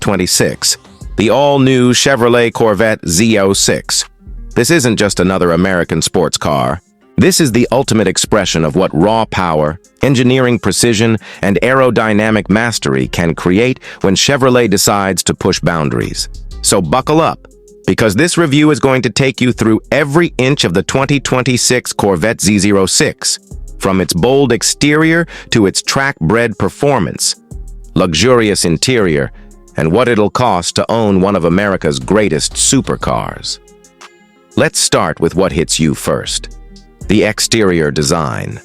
2026, the all-new Chevrolet Corvette Z06. This isn't just another American sports car. This is the ultimate expression of what raw power, engineering precision, and aerodynamic mastery can create when Chevrolet decides to push boundaries. So buckle up, because this review is going to take you through every inch of the 2026 Corvette Z06, from its bold exterior to its track-bred performance, luxurious interior, and what it'll cost to own one of America's greatest supercars. Let's start with what hits you first. The exterior design.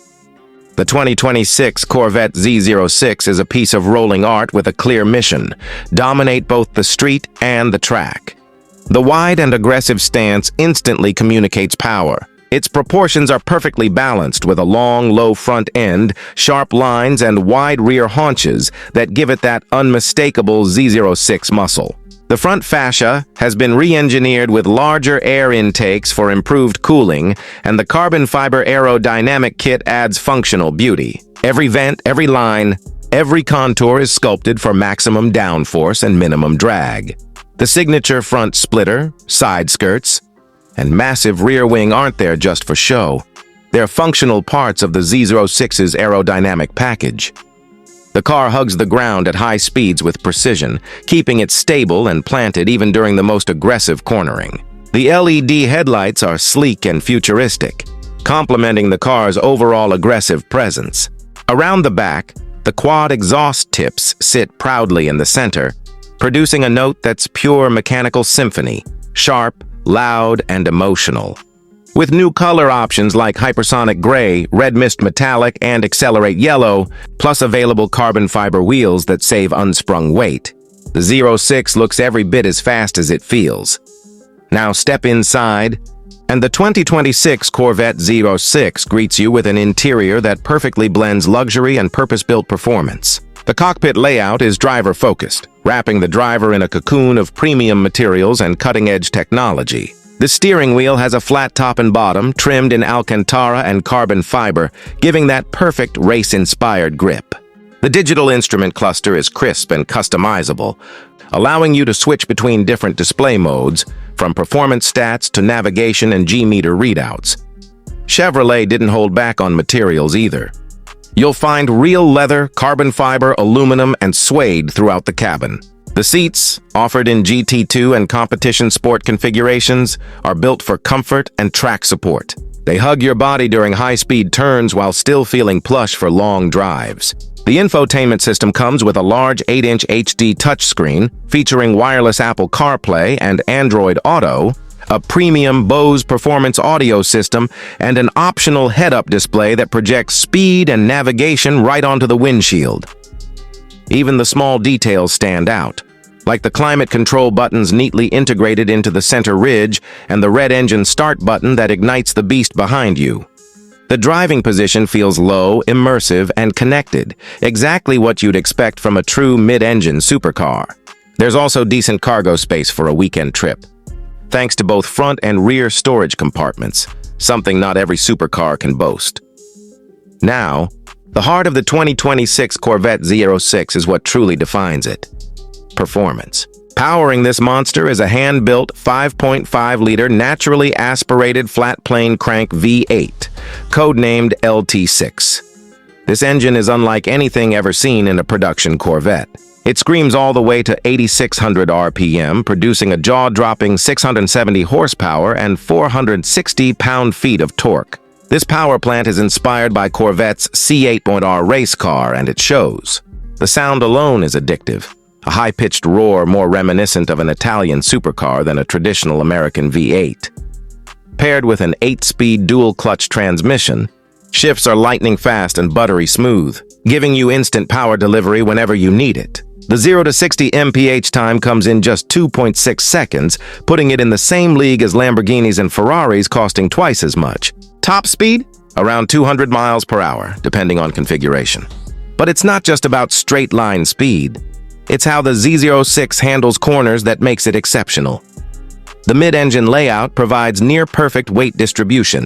The 2026 Corvette Z06 is a piece of rolling art with a clear mission: dominate both the street and the track. The wide and aggressive stance instantly communicates power. Its proportions are perfectly balanced with a long, low front end, sharp lines, and wide rear haunches that give it that unmistakable Z06 muscle. The front fascia has been re-engineered with larger air intakes for improved cooling, and the carbon fiber aerodynamic kit adds functional beauty. Every vent, every line, every contour is sculpted for maximum downforce and minimum drag. The signature front splitter, side skirts, and massive rear wing aren't there just for show. They're functional parts of the Z06's aerodynamic package. The car hugs the ground at high speeds with precision, keeping it stable and planted even during the most aggressive cornering. The LED headlights are sleek and futuristic, complementing the car's overall aggressive presence. Around the back, the quad exhaust tips sit proudly in the center, producing a note that's pure mechanical symphony, sharp, loud, and emotional. With new color options like Hypersonic Gray, Red Mist Metallic, and Accelerate Yellow, plus available carbon fiber wheels that save unsprung weight, the Z06 looks every bit as fast as it feels. Now step inside, and the 2026 Corvette Z06 greets you with an interior that perfectly blends luxury and purpose-built performance. The cockpit layout is driver-focused, wrapping the driver in a cocoon of premium materials and cutting-edge technology. The steering wheel has a flat top and bottom, trimmed in Alcantara and carbon fiber, giving that perfect race-inspired grip. The digital instrument cluster is crisp and customizable, allowing you to switch between different display modes, from performance stats to navigation and G-meter readouts. Chevrolet didn't hold back on materials either. You'll find real leather, carbon fiber, aluminum, and suede throughout the cabin. The seats, offered in GT2 and competition sport configurations, are built for comfort and track support. They hug your body during high-speed turns while still feeling plush for long drives. The infotainment system comes with a large 8-inch HD touchscreen featuring wireless Apple CarPlay and Android Auto, a premium Bose performance audio system, and an optional head-up display that projects speed and navigation right onto the windshield. Even the small details stand out, like the climate control buttons neatly integrated into the center ridge and the red engine start button that ignites the beast behind you. The driving position feels low, immersive, and connected, exactly what you'd expect from a true mid-engine supercar. There's also decent cargo space for a weekend trip, thanks to both front and rear storage compartments, something not every supercar can boast. Now, the heart of the 2026 Corvette Z06 is what truly defines it: performance. Powering this monster is a hand-built 5.5-liter naturally aspirated flat-plane crank V8, codenamed LT6. This engine is unlike anything ever seen in a production Corvette. It screams all the way to 8,600 RPM, producing a jaw-dropping 670 horsepower and 460 pound-feet of torque. This power plant is inspired by Corvette's C8.R race car, and it shows. The sound alone is addictive, a high-pitched roar more reminiscent of an Italian supercar than a traditional American V8. Paired with an 8-speed dual-clutch transmission, shifts are lightning fast and buttery smooth, giving you instant power delivery whenever you need it. The 0 to 60 mph time comes in just 2.6 seconds, putting it in the same league as Lamborghinis and Ferraris, costing twice as much. Top speed? Around 200 miles per hour, depending on configuration. But it's not just about straight-line speed. It's how the Z06 handles corners that makes it exceptional. The mid-engine layout provides near-perfect weight distribution,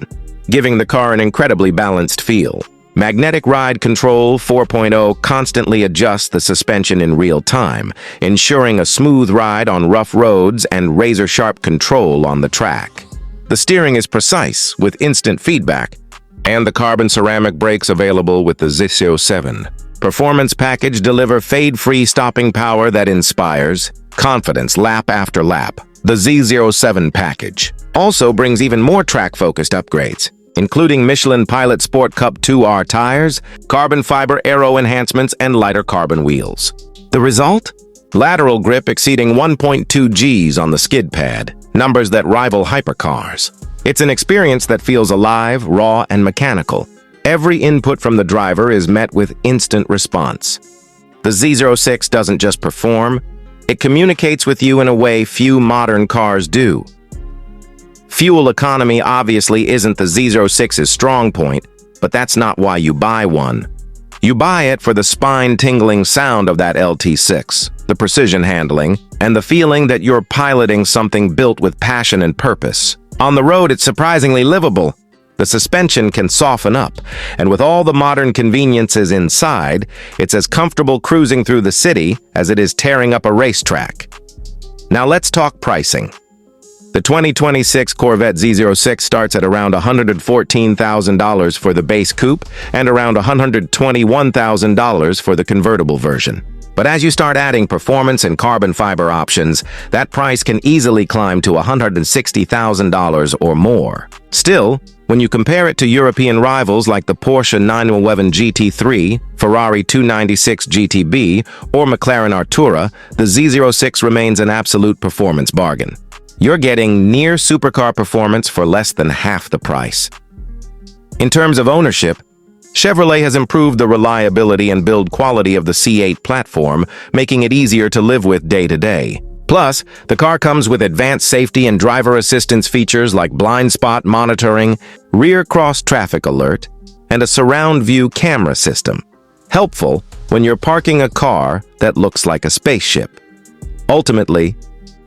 giving the car an incredibly balanced feel. Magnetic Ride Control 4.0 constantly adjusts the suspension in real time, ensuring a smooth ride on rough roads and razor-sharp control on the track. The steering is precise, with instant feedback, and the carbon ceramic brakes available with the Z07 Performance Package deliver fade-free stopping power that inspires confidence lap after lap. The Z07 package also brings even more track-focused upgrades, including Michelin Pilot Sport Cup 2R tires, carbon fiber aero enhancements, and lighter carbon wheels. The result? Lateral grip exceeding 1.2 Gs on the skid pad, numbers that rival hypercars. It's an experience that feels alive, raw, and mechanical. Every input from the driver is met with instant response. The Z06 doesn't just perform, it communicates with you in a way few modern cars do. Fuel economy obviously isn't the Z06's strong point, but that's not why you buy one. You buy it for the spine-tingling sound of that LT6, the precision handling, and the feeling that you're piloting something built with passion and purpose. On the road, it's surprisingly livable. The suspension can soften up, and with all the modern conveniences inside, it's as comfortable cruising through the city as it is tearing up a racetrack. Now let's talk pricing. The 2026 Corvette Z06 starts at around $114,000 for the base coupe and around $121,000 for the convertible version. But as you start adding performance and carbon fiber options, that price can easily climb to $160,000 or more. Still, when you compare it to European rivals like the Porsche 911 GT3, Ferrari 296 GTB, or McLaren Artura, the Z06 remains an absolute performance bargain. You're getting near supercar performance for less than half the price. In terms of ownership, Chevrolet has improved the reliability and build quality of the C8 platform, making it easier to live with day to day. Plus, the car comes with advanced safety and driver assistance features like blind spot monitoring, rear cross traffic alert, and a surround view camera system. Helpful when you're parking a car that looks like a spaceship. Ultimately,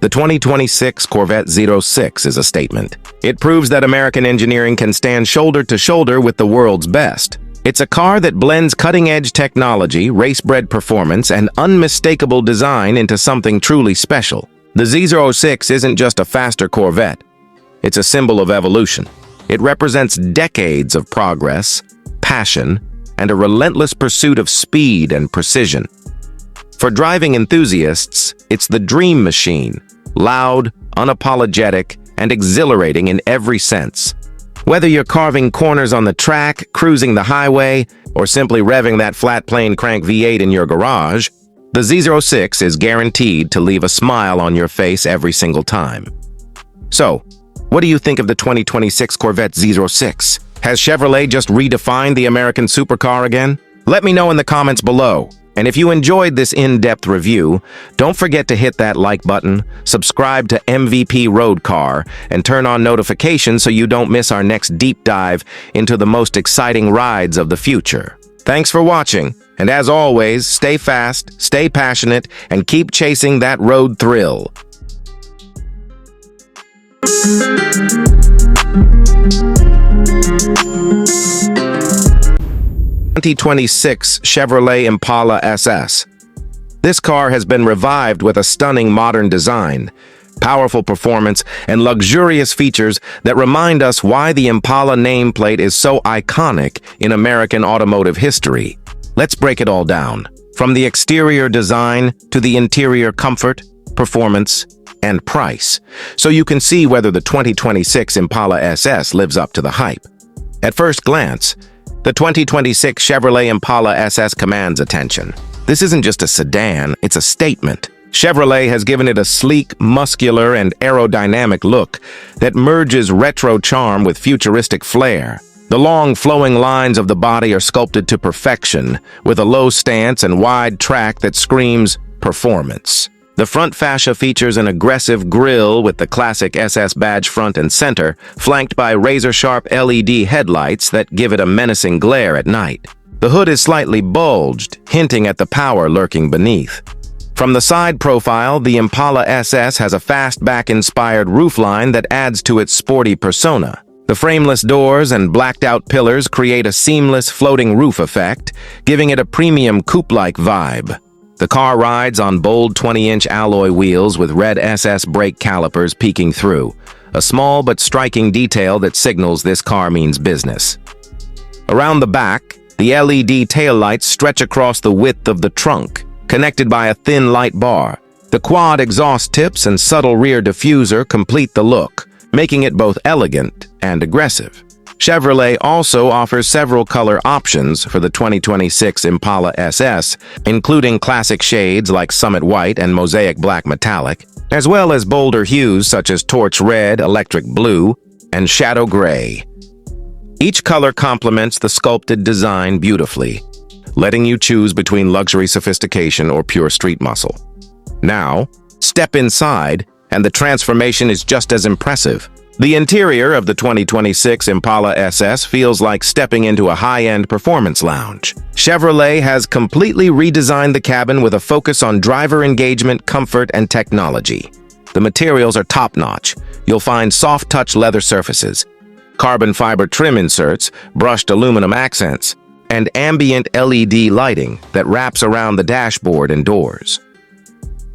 the 2026 Corvette Z06 is a statement. It proves that American engineering can stand shoulder to shoulder with the world's best. It's a car that blends cutting-edge technology, race-bred performance, and unmistakable design into something truly special. The Z06 isn't just a faster Corvette. It's a symbol of evolution. It represents decades of progress, passion, and a relentless pursuit of speed and precision. For driving enthusiasts, it's the dream machine, loud, unapologetic, and exhilarating in every sense. Whether you're carving corners on the track, cruising the highway, or simply revving that flat plane crank V8 in your garage, the Z06 is guaranteed to leave a smile on your face every single time. So, what do you think of the 2026 Corvette Z06? Has Chevrolet just redefined the American supercar again? Let me know in the comments below. And if you enjoyed this in-depth review, don't forget to hit that like button, subscribe to MVP Road Car, and turn on notifications so you don't miss our next deep dive into the most exciting rides of the future. Thanks for watching, and as always, stay fast, stay passionate, and keep chasing that road thrill. 2026 Chevrolet Impala SS. This car has been revived with a stunning modern design, powerful performance, and luxurious features that remind us why the Impala nameplate is so iconic in American automotive history. Let's break it all down, from the exterior design to the interior comfort, performance, and price, so you can see whether the 2026 Impala SS lives up to the hype. At first glance, the 2026 Chevrolet Impala SS commands attention. This isn't just a sedan, it's a statement. Chevrolet has given it a sleek, muscular, and aerodynamic look that merges retro charm with futuristic flair. The long, flowing lines of the body are sculpted to perfection, with a low stance and wide track that screams performance. The front fascia features an aggressive grille with the classic SS badge front and center, flanked by razor-sharp LED headlights that give it a menacing glare at night. The hood is slightly bulged, hinting at the power lurking beneath. From the side profile, the Impala SS has a fastback-inspired roofline that adds to its sporty persona. The frameless doors and blacked-out pillars create a seamless floating roof effect, giving it a premium coupe-like vibe. The car rides on bold 20-inch alloy wheels with red SS brake calipers peeking through, a small but striking detail that signals this car means business. Around the back, the LED taillights stretch across the width of the trunk, connected by a thin light bar. The quad exhaust tips and subtle rear diffuser complete the look, making it both elegant and aggressive. Chevrolet also offers several color options for the 2026 Impala SS, including classic shades like Summit White and Mosaic Black Metallic, as well as bolder hues such as Torch Red, Electric Blue, and Shadow Gray. Each color complements the sculpted design beautifully, letting you choose between luxury sophistication or pure street muscle. Now, step inside, and the transformation is just as impressive. The interior of the 2026 Impala SS feels like stepping into a high-end performance lounge. Chevrolet has completely redesigned the cabin with a focus on driver engagement, comfort, and technology. The materials are top-notch. You'll find soft-touch leather surfaces, carbon fiber trim inserts, brushed aluminum accents, and ambient LED lighting that wraps around the dashboard and doors.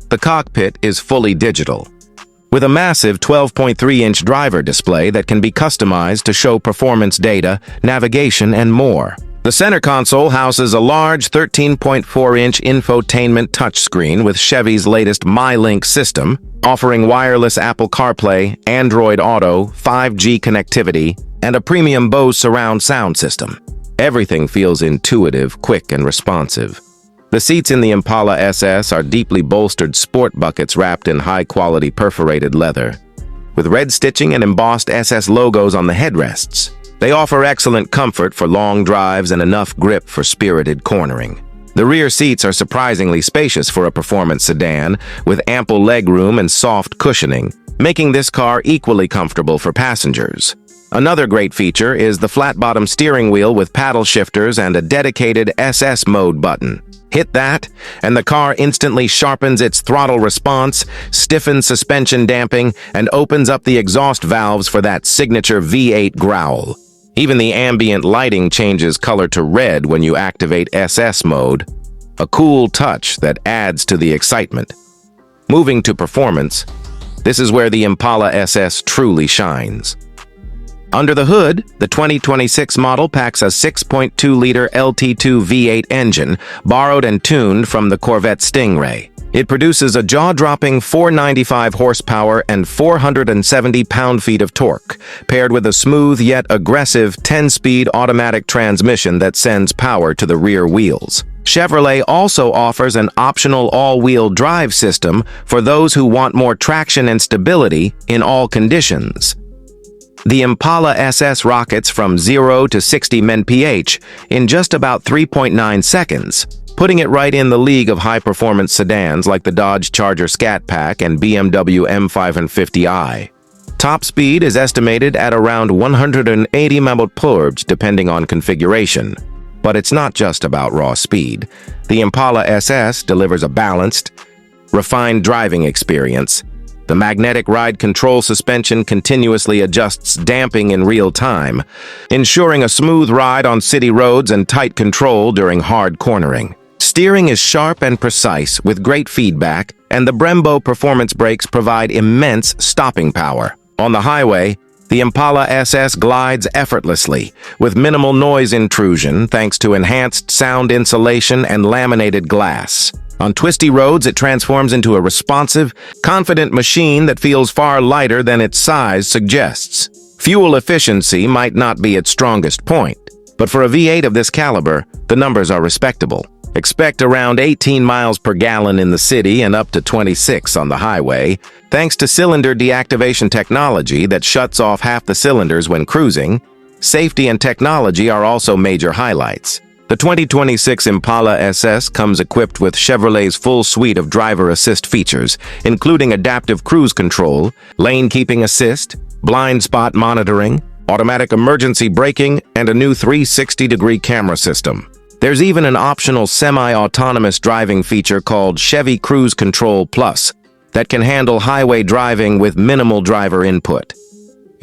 The cockpit is fully digital, with a massive 12.3-inch driver display that can be customized to show performance data, navigation, and more. The center console houses a large 13.4-inch infotainment touchscreen with Chevy's latest MyLink system, offering wireless Apple CarPlay, Android Auto, 5G connectivity, and a premium Bose surround sound system. Everything feels intuitive, quick, and responsive. The seats in the Impala SS are deeply bolstered sport buckets wrapped in high-quality perforated leather, with red stitching and embossed SS logos on the headrests. They offer excellent comfort for long drives and enough grip for spirited cornering. The rear seats are surprisingly spacious for a performance sedan, with ample legroom and soft cushioning, making this car equally comfortable for passengers. Another great feature is the flat-bottom steering wheel with paddle shifters and a dedicated SS mode button. Hit that, and the car instantly sharpens its throttle response, stiffens suspension damping, and opens up the exhaust valves for that signature V8 growl. Even the ambient lighting changes color to red when you activate SS mode, a cool touch that adds to the excitement. Moving to performance, this is where the Impala SS truly shines. Under the hood, the 2026 model packs a 6.2-liter LT2 V8 engine, borrowed and tuned from the Corvette Stingray. It produces a jaw-dropping 495 horsepower and 470 pound-feet of torque, paired with a smooth yet aggressive 10-speed automatic transmission that sends power to the rear wheels. Chevrolet also offers an optional all-wheel drive system for those who want more traction and stability in all conditions. The Impala SS rockets from 0 to 60 mph in just about 3.9 seconds, putting it right in the league of high-performance sedans like the Dodge Charger Scat Pack and BMW M550i. Top speed is estimated at around 180 mph depending on configuration. But it's not just about raw speed. The Impala SS delivers a balanced, refined driving experience. The magnetic ride control suspension continuously adjusts damping in real time, ensuring a smooth ride on city roads and tight control during hard cornering. Steering is sharp and precise with great feedback, and the Brembo performance brakes provide immense stopping power. On the highway, the Impala SS glides effortlessly, with minimal noise intrusion thanks to enhanced sound insulation and laminated glass. On twisty roads, it transforms into a responsive, confident machine that feels far lighter than its size suggests. Fuel efficiency might not be its strongest point, but for a V8 of this caliber, the numbers are respectable. Expect around 18 miles per gallon in the city and up to 26 on the highway, thanks to cylinder deactivation technology that shuts off half the cylinders when cruising. Safety and technology are also major highlights. The 2026 Impala SS comes equipped with Chevrolet's full suite of driver assist features, including adaptive cruise control, lane keeping assist, blind spot monitoring, automatic emergency braking, and a new 360-degree camera system. There's even an optional semi-autonomous driving feature called Chevy Cruise Control Plus that can handle highway driving with minimal driver input.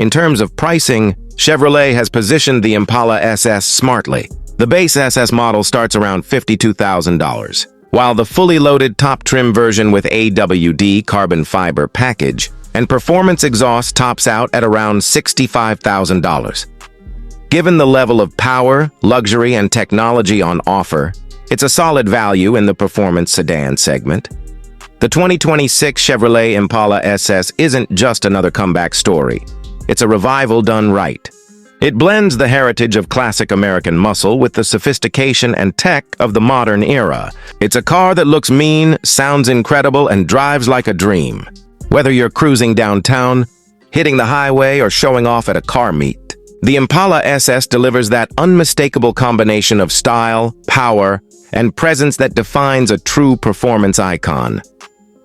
In terms of pricing, Chevrolet has positioned the Impala SS smartly. The base SS model starts around $52,000, while the fully loaded top trim version with AWD carbon fiber package and performance exhaust tops out at around $65,000. Given the level of power, luxury, and technology on offer, it's a solid value in the performance sedan segment. The 2026 Chevrolet Impala SS isn't just another comeback story. It's a revival done right. It blends the heritage of classic American muscle with the sophistication and tech of the modern era. It's a car that looks mean, sounds incredible, and drives like a dream. Whether you're cruising downtown, hitting the highway, or showing off at a car meet, the Impala SS delivers that unmistakable combination of style, power, and presence that defines a true performance icon.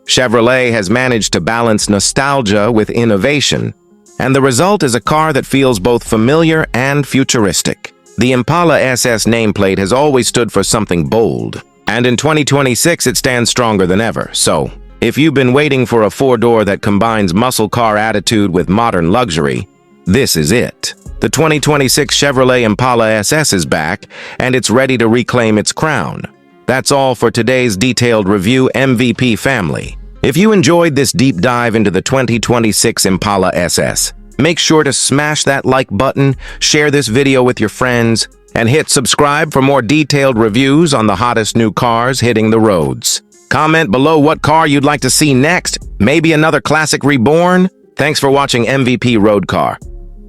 Chevrolet has managed to balance nostalgia with innovation, and the result is a car that feels both familiar and futuristic. The Impala SS nameplate has always stood for something bold, and in 2026 it stands stronger than ever. So, if you've been waiting for a four-door that combines muscle car attitude with modern luxury, this is it. The 2026 Chevrolet Impala SS is back, and it's ready to reclaim its crown. That's all for today's detailed review, MVP family. If you enjoyed this deep dive into the 2026 Impala SS, make sure to smash that like button, share this video with your friends, and hit subscribe for more detailed reviews on the hottest new cars hitting the roads. Comment below what car you'd like to see next, maybe another classic reborn. Thanks for watching MVP Road Car,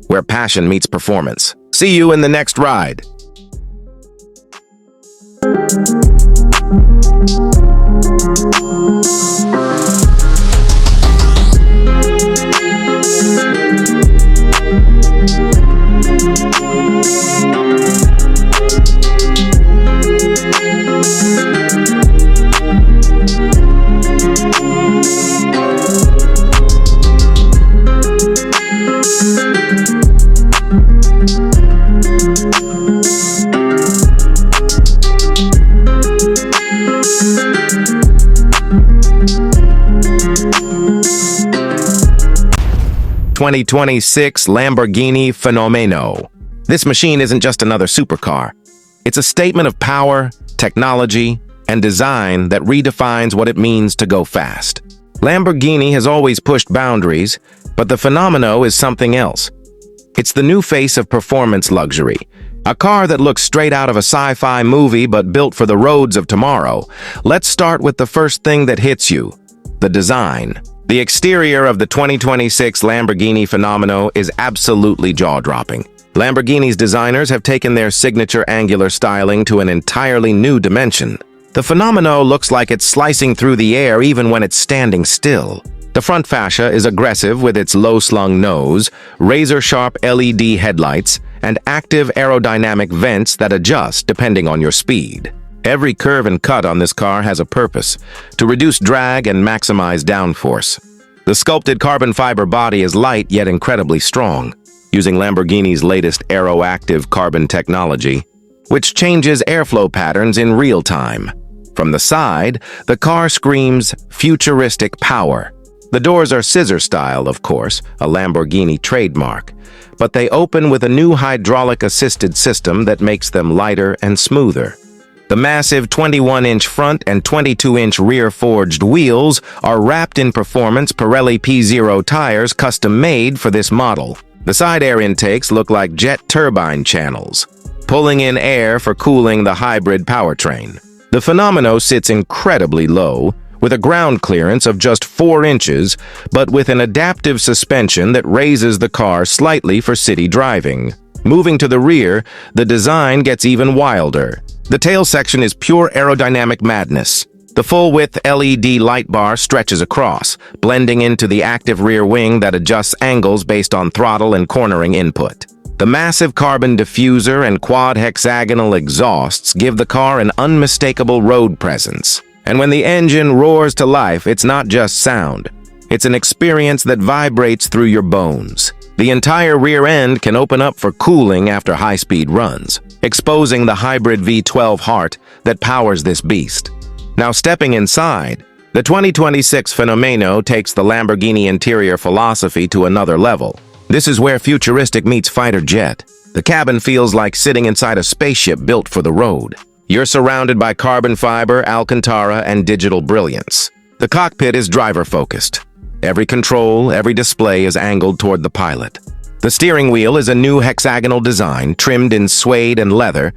where passion meets performance. See you in the next ride. '26 Lamborghini Fenomeno. This machine isn't just another supercar. It's a statement of power, technology, and design that redefines what it means to go fast. Lamborghini has always pushed boundaries, but the Fenomeno is something else. It's the new face of performance luxury, a car that looks straight out of a sci-fi movie but built for the roads of tomorrow. Let's start with the first thing that hits you: the design. The exterior of the 2026 Lamborghini Fenomeno is absolutely jaw-dropping. Lamborghini's designers have taken their signature angular styling to an entirely new dimension. The Fenomeno looks like it's slicing through the air even when it's standing still. The front fascia is aggressive with its low-slung nose, razor-sharp LED headlights, and active aerodynamic vents that adjust depending on your speed. Every curve and cut on this car has a purpose: to reduce drag and maximize downforce. The sculpted carbon fiber body is light yet incredibly strong, using Lamborghini's latest aero-active carbon technology, which changes airflow patterns in real time. From the side, the car screams futuristic power. The doors are scissor style, of course, a Lamborghini trademark, but they open with a new hydraulic-assisted system that makes them lighter and smoother. The massive 21-inch front and 22-inch rear forged wheels are wrapped in performance Pirelli P0 tires custom-made for this model. The side air intakes look like jet turbine channels, pulling in air for cooling the hybrid powertrain. The Fenomeno sits incredibly low, with a ground clearance of just 4 inches, but with an adaptive suspension that raises the car slightly for city driving. Moving to the rear, the design gets even wilder. The tail section is pure aerodynamic madness. The full-width LED light bar stretches across, blending into the active rear wing that adjusts angles based on throttle and cornering input. The massive carbon diffuser and quad hexagonal exhausts give the car an unmistakable road presence. And when the engine roars to life, it's not just sound. It's an experience that vibrates through your bones. The entire rear end can open up for cooling after high-speed runs, exposing the hybrid V12 heart that powers this beast. Now stepping inside, the 2026 Fenomeno takes the Lamborghini interior philosophy to another level. This is where futuristic meets fighter jet. The cabin feels like sitting inside a spaceship built for the road. You're surrounded by carbon fiber, Alcantara, and digital brilliance. The cockpit is driver-focused. Every control, every display is angled toward the pilot. The steering wheel is a new hexagonal design, trimmed in suede and leather,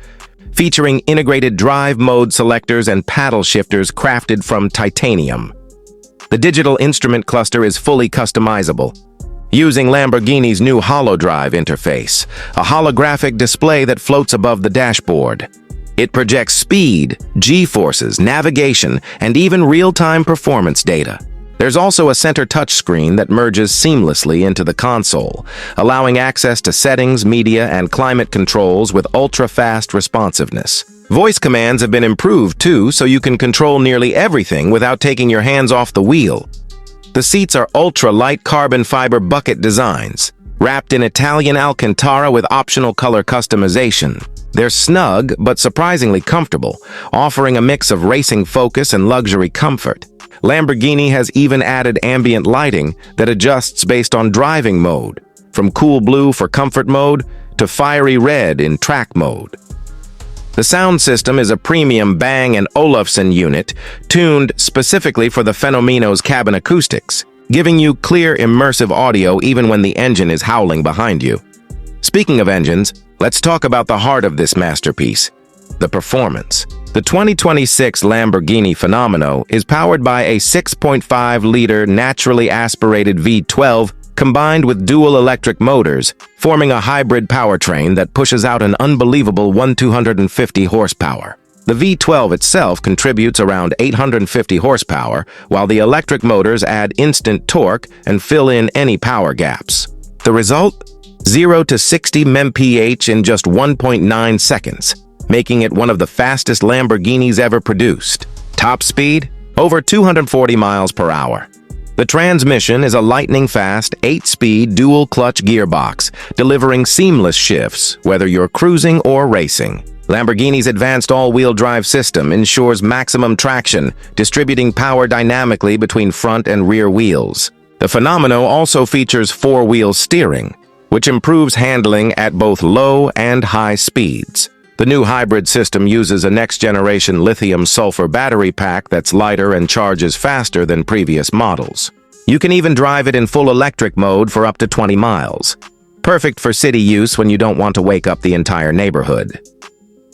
featuring integrated drive mode selectors and paddle shifters crafted from titanium. The digital instrument cluster is fully customizable, using Lamborghini's new HoloDrive interface, a holographic display that floats above the dashboard. It projects speed, G-forces, navigation, and even real-time performance data. There's also a center touchscreen that merges seamlessly into the console, allowing access to settings, media, and climate controls with ultra-fast responsiveness. Voice commands have been improved too, so you can control nearly everything without taking your hands off the wheel. The seats are ultra-light carbon fiber bucket designs, wrapped in Italian Alcantara with optional color customization. They're snug but surprisingly comfortable, offering a mix of racing focus and luxury comfort. Lamborghini has even added ambient lighting that adjusts based on driving mode, from cool blue for comfort mode to fiery red in track mode. The sound system is a premium Bang & Olufsen unit tuned specifically for the Fenomeno's cabin acoustics, giving you clear, immersive audio even when the engine is howling behind you. Speaking of engines, let's talk about the heart of this masterpiece, the performance. The 2026 Lamborghini Fenomeno is powered by a 6.5-liter naturally aspirated V12 combined with dual electric motors, forming a hybrid powertrain that pushes out an unbelievable 1,250 horsepower. The V12 itself contributes around 850 horsepower, while the electric motors add instant torque and fill in any power gaps. The result? 0 to 60 mph in just 1.9 seconds, making it one of the fastest Lamborghinis ever produced. Top speed? Over 240 miles per hour. The transmission is a lightning-fast, 8-speed dual-clutch gearbox, delivering seamless shifts, whether you're cruising or racing. Lamborghini's advanced all-wheel drive system ensures maximum traction, distributing power dynamically between front and rear wheels. The Fenomeno also features 4-wheel steering, which improves handling at both low and high speeds. The new hybrid system uses a next-generation lithium-sulfur battery pack that's lighter and charges faster than previous models. You can even drive it in full electric mode for up to 20 miles. Perfect for city use when you don't want to wake up the entire neighborhood.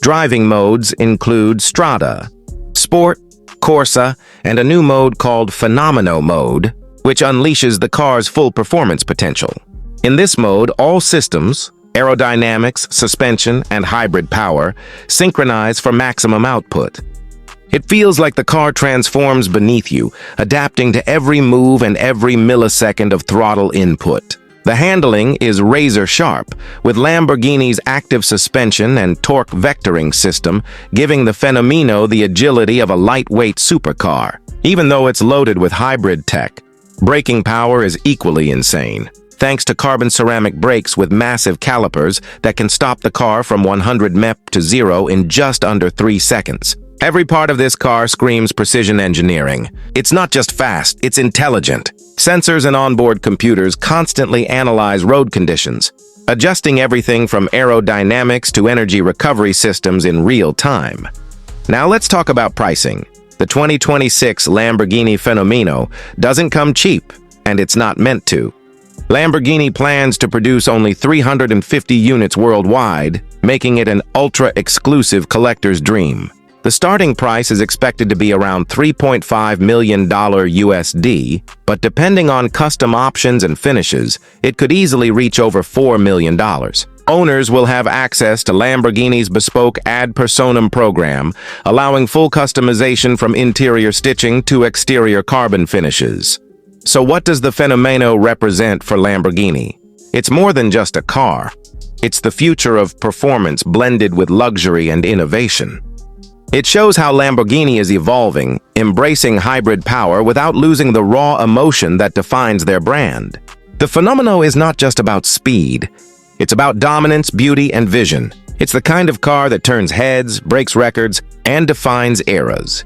Driving modes include Strada, Sport, Corsa, and a new mode called Fenomeno Mode, which unleashes the car's full performance potential. In this mode, all systems, aerodynamics, suspension, and hybrid power, synchronize for maximum output. It feels like the car transforms beneath you, adapting to every move and every millisecond of throttle input. The handling is razor-sharp, with Lamborghini's active suspension and torque vectoring system giving the Fenomeno the agility of a lightweight supercar. Even though it's loaded with hybrid tech, braking power is equally insane, thanks to carbon ceramic brakes with massive calipers that can stop the car from 100 mph to 0 in just under 3 seconds. Every part of this car screams precision engineering. It's not just fast, it's intelligent. Sensors and onboard computers constantly analyze road conditions, adjusting everything from aerodynamics to energy recovery systems in real time. Now let's talk about pricing. The 2026 Lamborghini Fenomeno doesn't come cheap, and it's not meant to. Lamborghini plans to produce only 350 units worldwide, making it an ultra-exclusive collector's dream. The starting price is expected to be around $3.5 million USD, but depending on custom options and finishes, it could easily reach over $4 million. Owners will have access to Lamborghini's bespoke ad personam program, allowing full customization from interior stitching to exterior carbon finishes. So what does the Fenomeno represent for Lamborghini? It's more than just a car. It's the future of performance blended with luxury and innovation. It shows how Lamborghini is evolving, embracing hybrid power without losing the raw emotion that defines their brand. The Fenomeno is not just about speed. It's about dominance, beauty, and vision. It's the kind of car that turns heads, breaks records, and defines eras.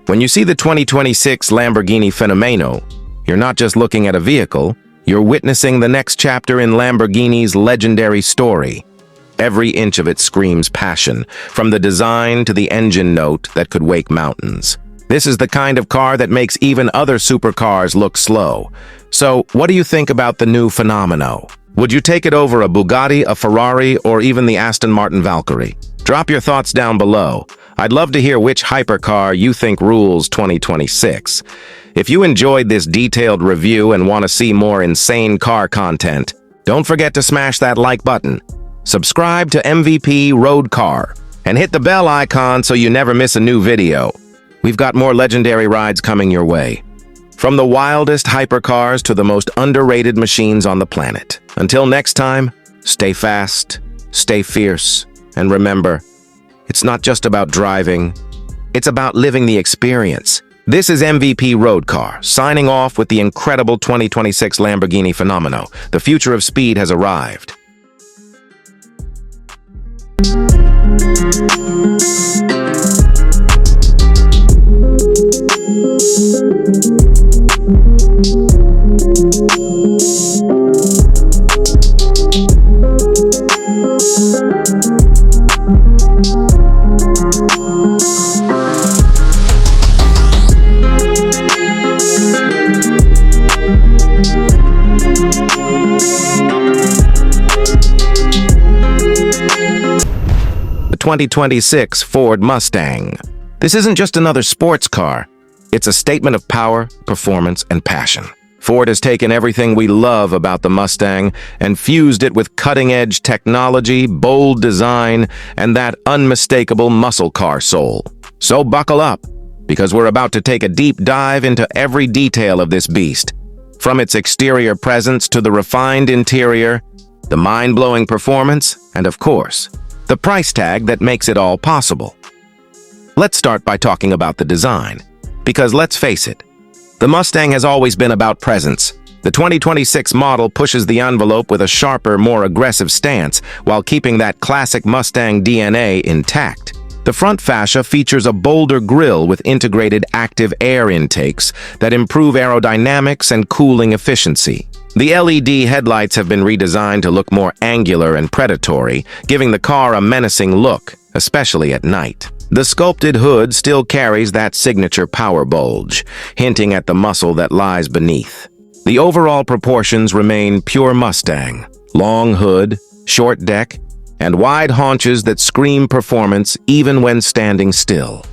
When you see the 2026 Lamborghini Fenomeno, you're not just looking at a vehicle, You're witnessing the next chapter in Lamborghini's legendary story. Every inch of it screams passion, from the design to the engine note that could wake mountains. This is the kind of car that makes even other supercars look slow. So, what do you think about the new Fenomeno? Would you take it over a Bugatti, a Ferrari, or even the Aston Martin Valkyrie? Drop your thoughts down below. I'd love to hear which hypercar you think rules 2026. If you enjoyed this detailed review and want to see more insane car content, don't forget to smash that like button. Subscribe to MVP Road Car and hit the bell icon so you never miss a new video. We've got more legendary rides coming your way. From the wildest hypercars to the most underrated machines on the planet. Until next time, stay fast, stay fierce, and remember, it's not just about driving, it's about living the experience. This is MVP Road Car, signing off with the incredible 2026 Lamborghini Fenomeno. The future of speed has arrived. The 2026 Ford Mustang. This isn't just another sports car. It's a statement of power, performance, and passion. Ford has taken everything we love about the Mustang and fused it with cutting-edge technology, bold design, and that unmistakable muscle car soul. So buckle up, because we're about to take a deep dive into every detail of this beast. From its exterior presence to the refined interior, the mind-blowing performance, and of course, the price tag that makes it all possible. Let's start by talking about the design, because let's face it, the Mustang has always been about presence. The 2026 model pushes the envelope with a sharper, more aggressive stance while keeping that classic Mustang DNA intact. The front fascia features a bolder grille with integrated active air intakes that improve aerodynamics and cooling efficiency. The LED headlights have been redesigned to look more angular and predatory, giving the car a menacing look, especially at night. The sculpted hood still carries that signature power bulge, hinting at the muscle that lies beneath. The overall proportions remain pure Mustang: long hood, short deck, and wide haunches that scream performance even when standing still.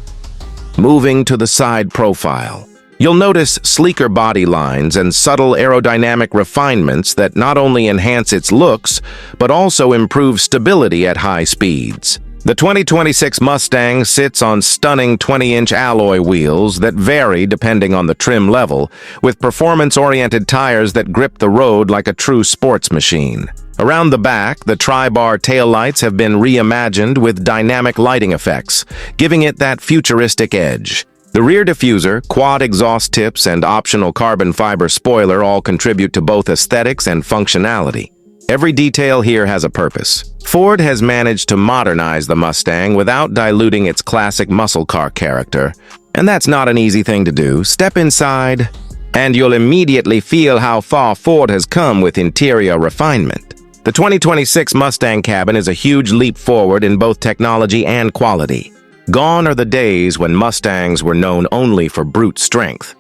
Moving to the side profile, you'll notice sleeker body lines and subtle aerodynamic refinements that not only enhance its looks, but also improve stability at high speeds. The 2026 Mustang sits on stunning 20-inch alloy wheels that vary depending on the trim level, with performance-oriented tires that grip the road like a true sports machine. Around the back, the tri-bar taillights have been reimagined with dynamic lighting effects, giving it that futuristic edge. The rear diffuser, quad exhaust tips, and optional carbon fiber spoiler all contribute to both aesthetics and functionality. Every detail here has a purpose. Ford has managed to modernize the Mustang without diluting its classic muscle car character. And that's not an easy thing to do. Step inside, and you'll immediately feel how far Ford has come with interior refinement. The 2026 Mustang cabin is a huge leap forward in both technology and quality. Gone are the days when Mustangs were known only for brute strength.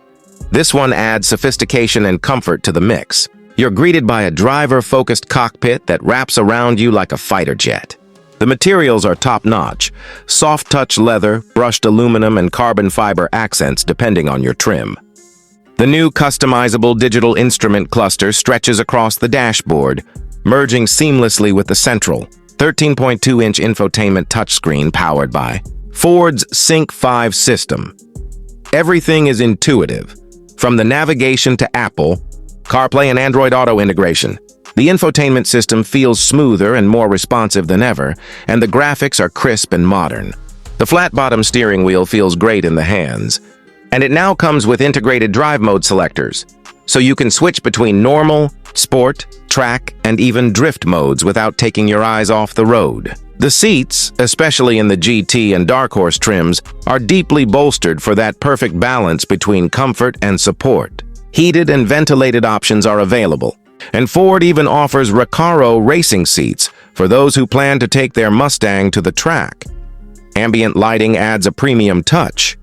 This one adds sophistication and comfort to the mix. You're greeted by a driver-focused cockpit that wraps around you like a fighter jet. The materials are top-notch: soft-touch leather, brushed aluminum, and carbon fiber accents depending on your trim. The new customizable digital instrument cluster stretches across the dashboard, merging seamlessly with the central 13.2-inch infotainment touchscreen powered by Ford's Sync 5 system. Everything is intuitive, from the navigation to Apple CarPlay and Android Auto integration. The infotainment system feels smoother and more responsive than ever, and the graphics are crisp and modern. The flat-bottom steering wheel feels great in the hands, and it now comes with integrated drive mode selectors, so you can switch between normal, sport, track, and even drift modes without taking your eyes off the road. The seats, especially in the GT and Dark Horse trims, are deeply bolstered for that perfect balance between comfort and support. Heated and ventilated options are available, And Ford even offers Recaro racing seats for those who plan to take their Mustang to the track. Ambient lighting adds a premium touch,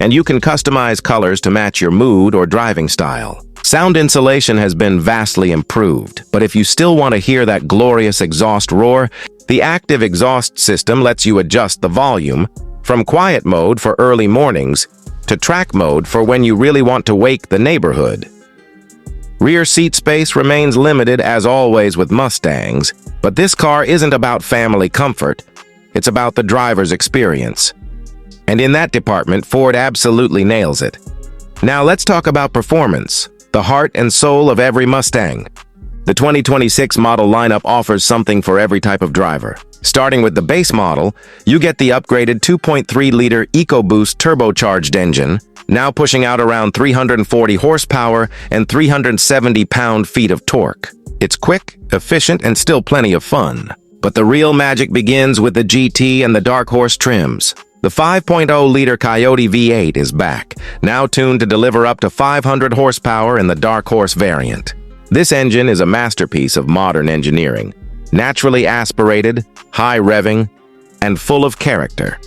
and you can customize colors to match your mood or driving style. Sound insulation has been vastly improved, but if you still want to hear that glorious exhaust roar, the active exhaust system lets you adjust the volume from quiet mode for early mornings to track mode for when you really want to wake the neighborhood. Rear seat space remains limited as always with Mustangs, but this car isn't about family comfort, it's about the driver's experience. And in that department, Ford absolutely nails it. Now let's talk about performance, the heart and soul of every Mustang. The 2026 model lineup offers something for every type of driver. Starting with the base model, you get the upgraded 2.3-liter EcoBoost turbocharged engine, now pushing out around 340 horsepower and 370 pound-feet of torque. It's quick, efficient, and still plenty of fun. But the real magic begins with the GT and the Dark Horse trims. The 5.0-liter Coyote V8 is back, now tuned to deliver up to 500 horsepower in the Dark Horse variant. This engine is a masterpiece of modern engineering, naturally aspirated, high revving, and full of character.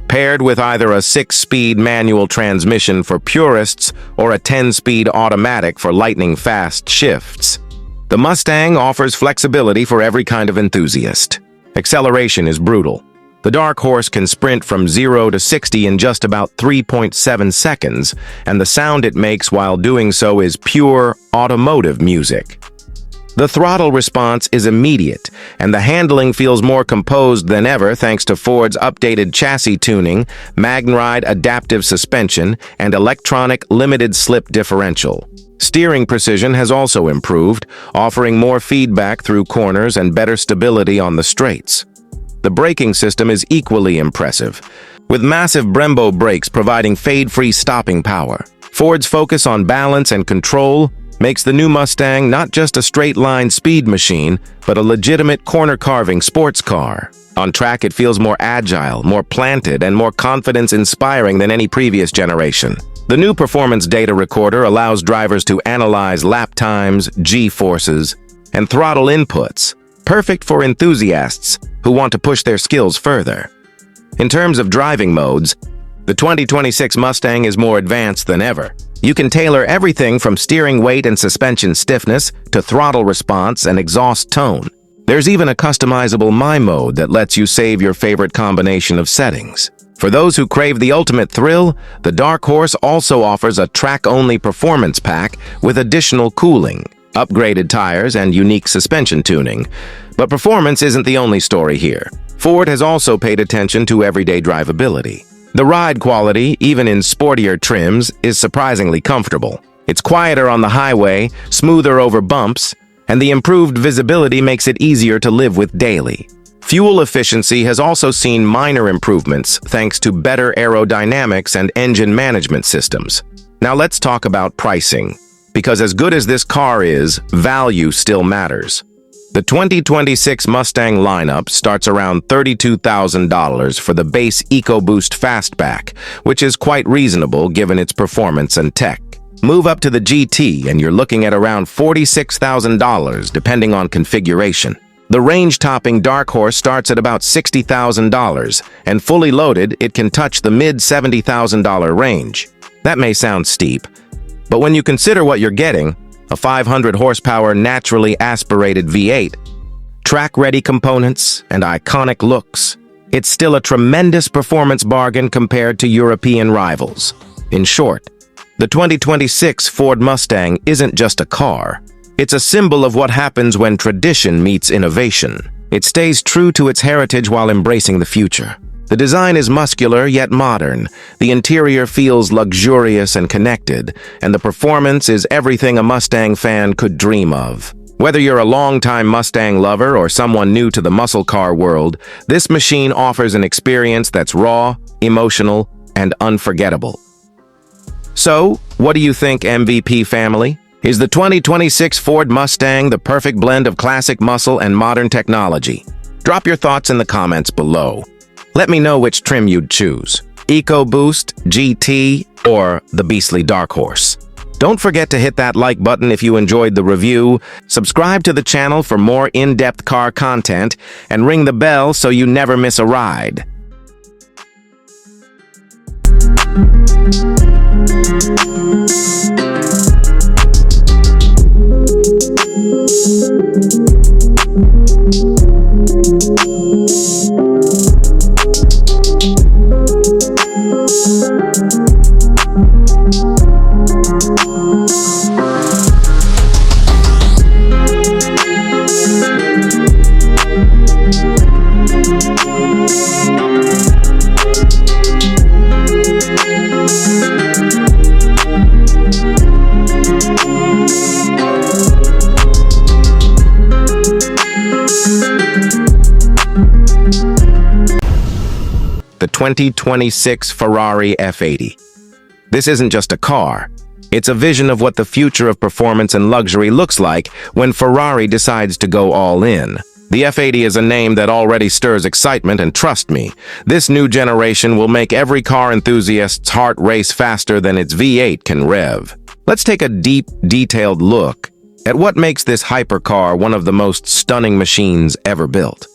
Paired with either a 6-speed manual transmission for purists or a 10-speed automatic for lightning-fast shifts, the Mustang offers flexibility for every kind of enthusiast. Acceleration is brutal. The Dark Horse can sprint from 0 to 60 in just about 3.7 seconds, and the sound it makes while doing so is pure automotive music. The throttle response is immediate, and the handling feels more composed than ever thanks to Ford's updated chassis tuning, MagneRide adaptive suspension, and electronic limited-slip differential. Steering precision has also improved, offering more feedback through corners and better stability on the straights. The braking system is equally impressive, with massive Brembo brakes providing fade-free stopping power. Ford's focus on balance and control makes the new Mustang not just a straight-line speed machine, but a legitimate corner-carving sports car. On track, it feels more agile, more planted, and more confidence-inspiring than any previous generation. The new performance data recorder allows drivers to analyze lap times, G-forces, and throttle inputs, perfect for enthusiasts who want to push their skills further. In terms of driving modes, the 2026 Mustang is more advanced than ever. You can tailor everything from steering weight and suspension stiffness to throttle response and exhaust tone. There's even a customizable My mode that lets you save your favorite combination of settings. For those who crave the ultimate thrill, the Dark Horse also offers a track-only performance pack with additional cooling, upgraded tires, and unique suspension tuning. But performance isn't the only story here. Ford has also paid attention to everyday drivability. The ride quality, even in sportier trims, is surprisingly comfortable. It's quieter on the highway, smoother over bumps, and the improved visibility makes it easier to live with daily. Fuel efficiency has also seen minor improvements thanks to better aerodynamics and engine management systems. Now let's talk about pricing, because as good as this car is, value still matters. The 2026 Mustang lineup starts around $32,000 for the base EcoBoost Fastback, which is quite reasonable given its performance and tech. Move up to the GT and you're looking at around $46,000 depending on configuration. The range-topping Dark Horse starts at about $60,000, and fully loaded, it can touch the mid-$70,000 range. That may sound steep, but when you consider what you're getting, a 500 horsepower naturally aspirated V8, track-ready components, and iconic looks, it's still a tremendous performance bargain compared to European rivals. In short, the 2026 Ford Mustang isn't just a car. It's a symbol of what happens when tradition meets innovation. It stays true to its heritage while embracing the future. The design is muscular yet modern, the interior feels luxurious and connected, and the performance is everything a Mustang fan could dream of. Whether you're a longtime Mustang lover or someone new to the muscle car world, this machine offers an experience that's raw, emotional, and unforgettable. So, what do you think, MVP family? Is the 2026 Ford Mustang the perfect blend of classic muscle and modern technology? Drop your thoughts in the comments below. Let me know which trim you'd choose: EcoBoost, GT, or the beastly Dark Horse. Don't forget to hit that like button if you enjoyed the review, subscribe to the channel for more in-depth car content, and ring the bell so you never miss a ride. The 2026 Ferrari F80. This isn't just a car. It's a vision of what the future of performance and luxury looks like when Ferrari decides to go all in. The F80 is a name that already stirs excitement, and trust me, this new generation will make every car enthusiast's heart race faster than its V8 can rev. Let's take a deep, detailed look at what makes this hypercar one of the most stunning machines ever built.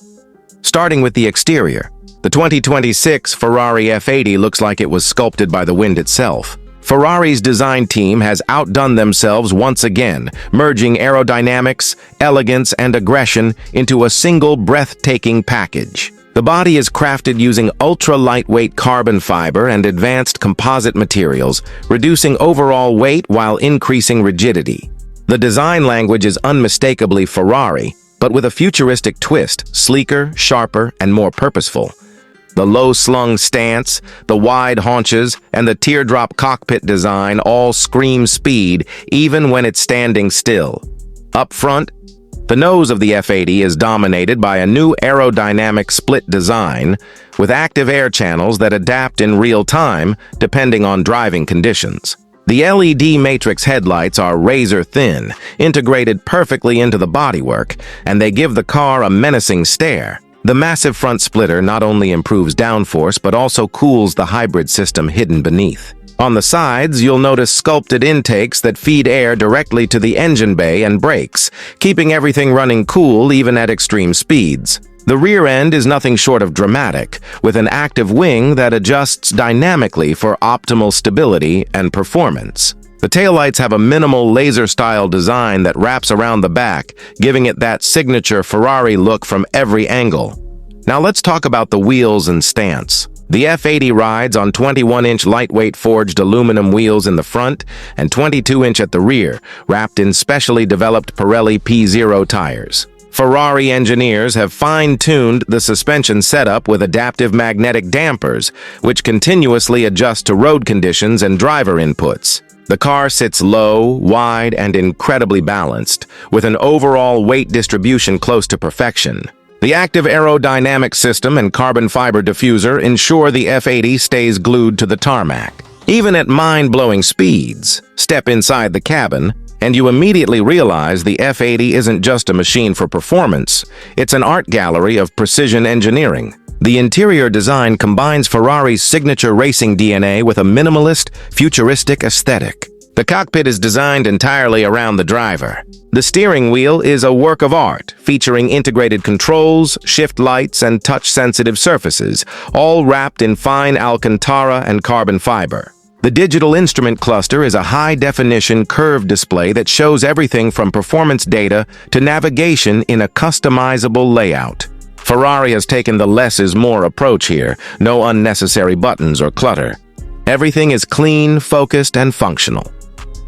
Starting with the exterior, the 2026 Ferrari F80 looks like it was sculpted by the wind itself. Ferrari's design team has outdone themselves once again, merging aerodynamics, elegance, and aggression into a single breathtaking package. The body is crafted using ultra-lightweight carbon fiber and advanced composite materials, reducing overall weight while increasing rigidity. The design language is unmistakably Ferrari, but with a futuristic twist, sleeker, sharper, and more purposeful. The low-slung stance, the wide haunches, and the teardrop cockpit design all scream speed even when it's standing still. Up front, the nose of the F80 is dominated by a new aerodynamic split design with active air channels that adapt in real time depending on driving conditions. The LED matrix headlights are razor-thin, integrated perfectly into the bodywork, and they give the car a menacing stare. The massive front splitter not only improves downforce but also cools the hybrid system hidden beneath. On the sides, you'll notice sculpted intakes that feed air directly to the engine bay and brakes, keeping everything running cool even at extreme speeds. The rear end is nothing short of dramatic, with an active wing that adjusts dynamically for optimal stability and performance. The taillights have a minimal laser-style design that wraps around the back, giving it that signature Ferrari look from every angle. Now let's talk about the wheels and stance. The F80 rides on 21-inch lightweight forged aluminum wheels in the front and 22-inch at the rear, wrapped in specially developed Pirelli P0 tires. Ferrari engineers have fine-tuned the suspension setup with adaptive magnetic dampers, which continuously adjust to road conditions and driver inputs. The car sits low, wide, and incredibly balanced, with an overall weight distribution close to perfection. The active aerodynamic system and carbon fiber diffuser ensure the F80 stays glued to the tarmac. Even at mind-blowing speeds, step inside the cabin, and you immediately realize the F80 isn't just a machine for performance, it's an art gallery of precision engineering. The interior design combines Ferrari's signature racing DNA with a minimalist, futuristic aesthetic. The cockpit is designed entirely around the driver. The steering wheel is a work of art, featuring integrated controls, shift lights, and touch-sensitive surfaces, all wrapped in fine Alcantara and carbon fiber. The digital instrument cluster is a high-definition curved display that shows everything from performance data to navigation in a customizable layout. Ferrari has taken the less is more approach here, no unnecessary buttons or clutter. Everything is clean, focused, and functional.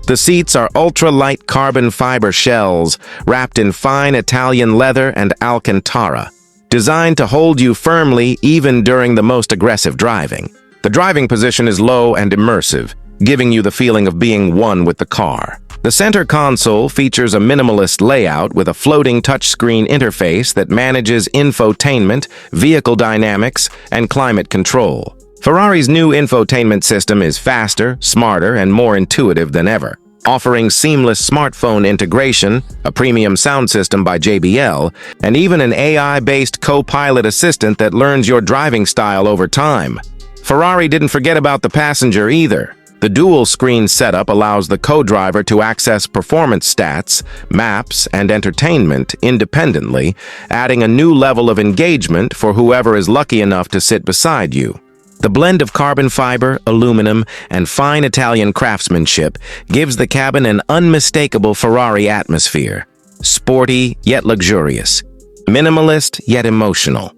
The seats are ultra-light carbon fiber shells wrapped in fine Italian leather and Alcantara, designed to hold you firmly even during the most aggressive driving. The driving position is low and immersive, giving you the feeling of being one with the car. The center console features a minimalist layout with a floating touchscreen interface that manages infotainment, vehicle dynamics, and climate control. Ferrari's new infotainment system is faster, smarter, and more intuitive than ever, offering seamless smartphone integration, a premium sound system by JBL, and even an AI-based co-pilot assistant that learns your driving style over time. Ferrari didn't forget about the passenger either. The dual-screen setup allows the co-driver to access performance stats, maps, and entertainment independently, adding a new level of engagement for whoever is lucky enough to sit beside you. The blend of carbon fiber, aluminum, and fine Italian craftsmanship gives the cabin an unmistakable Ferrari atmosphere. Sporty, yet luxurious. Minimalist, yet emotional.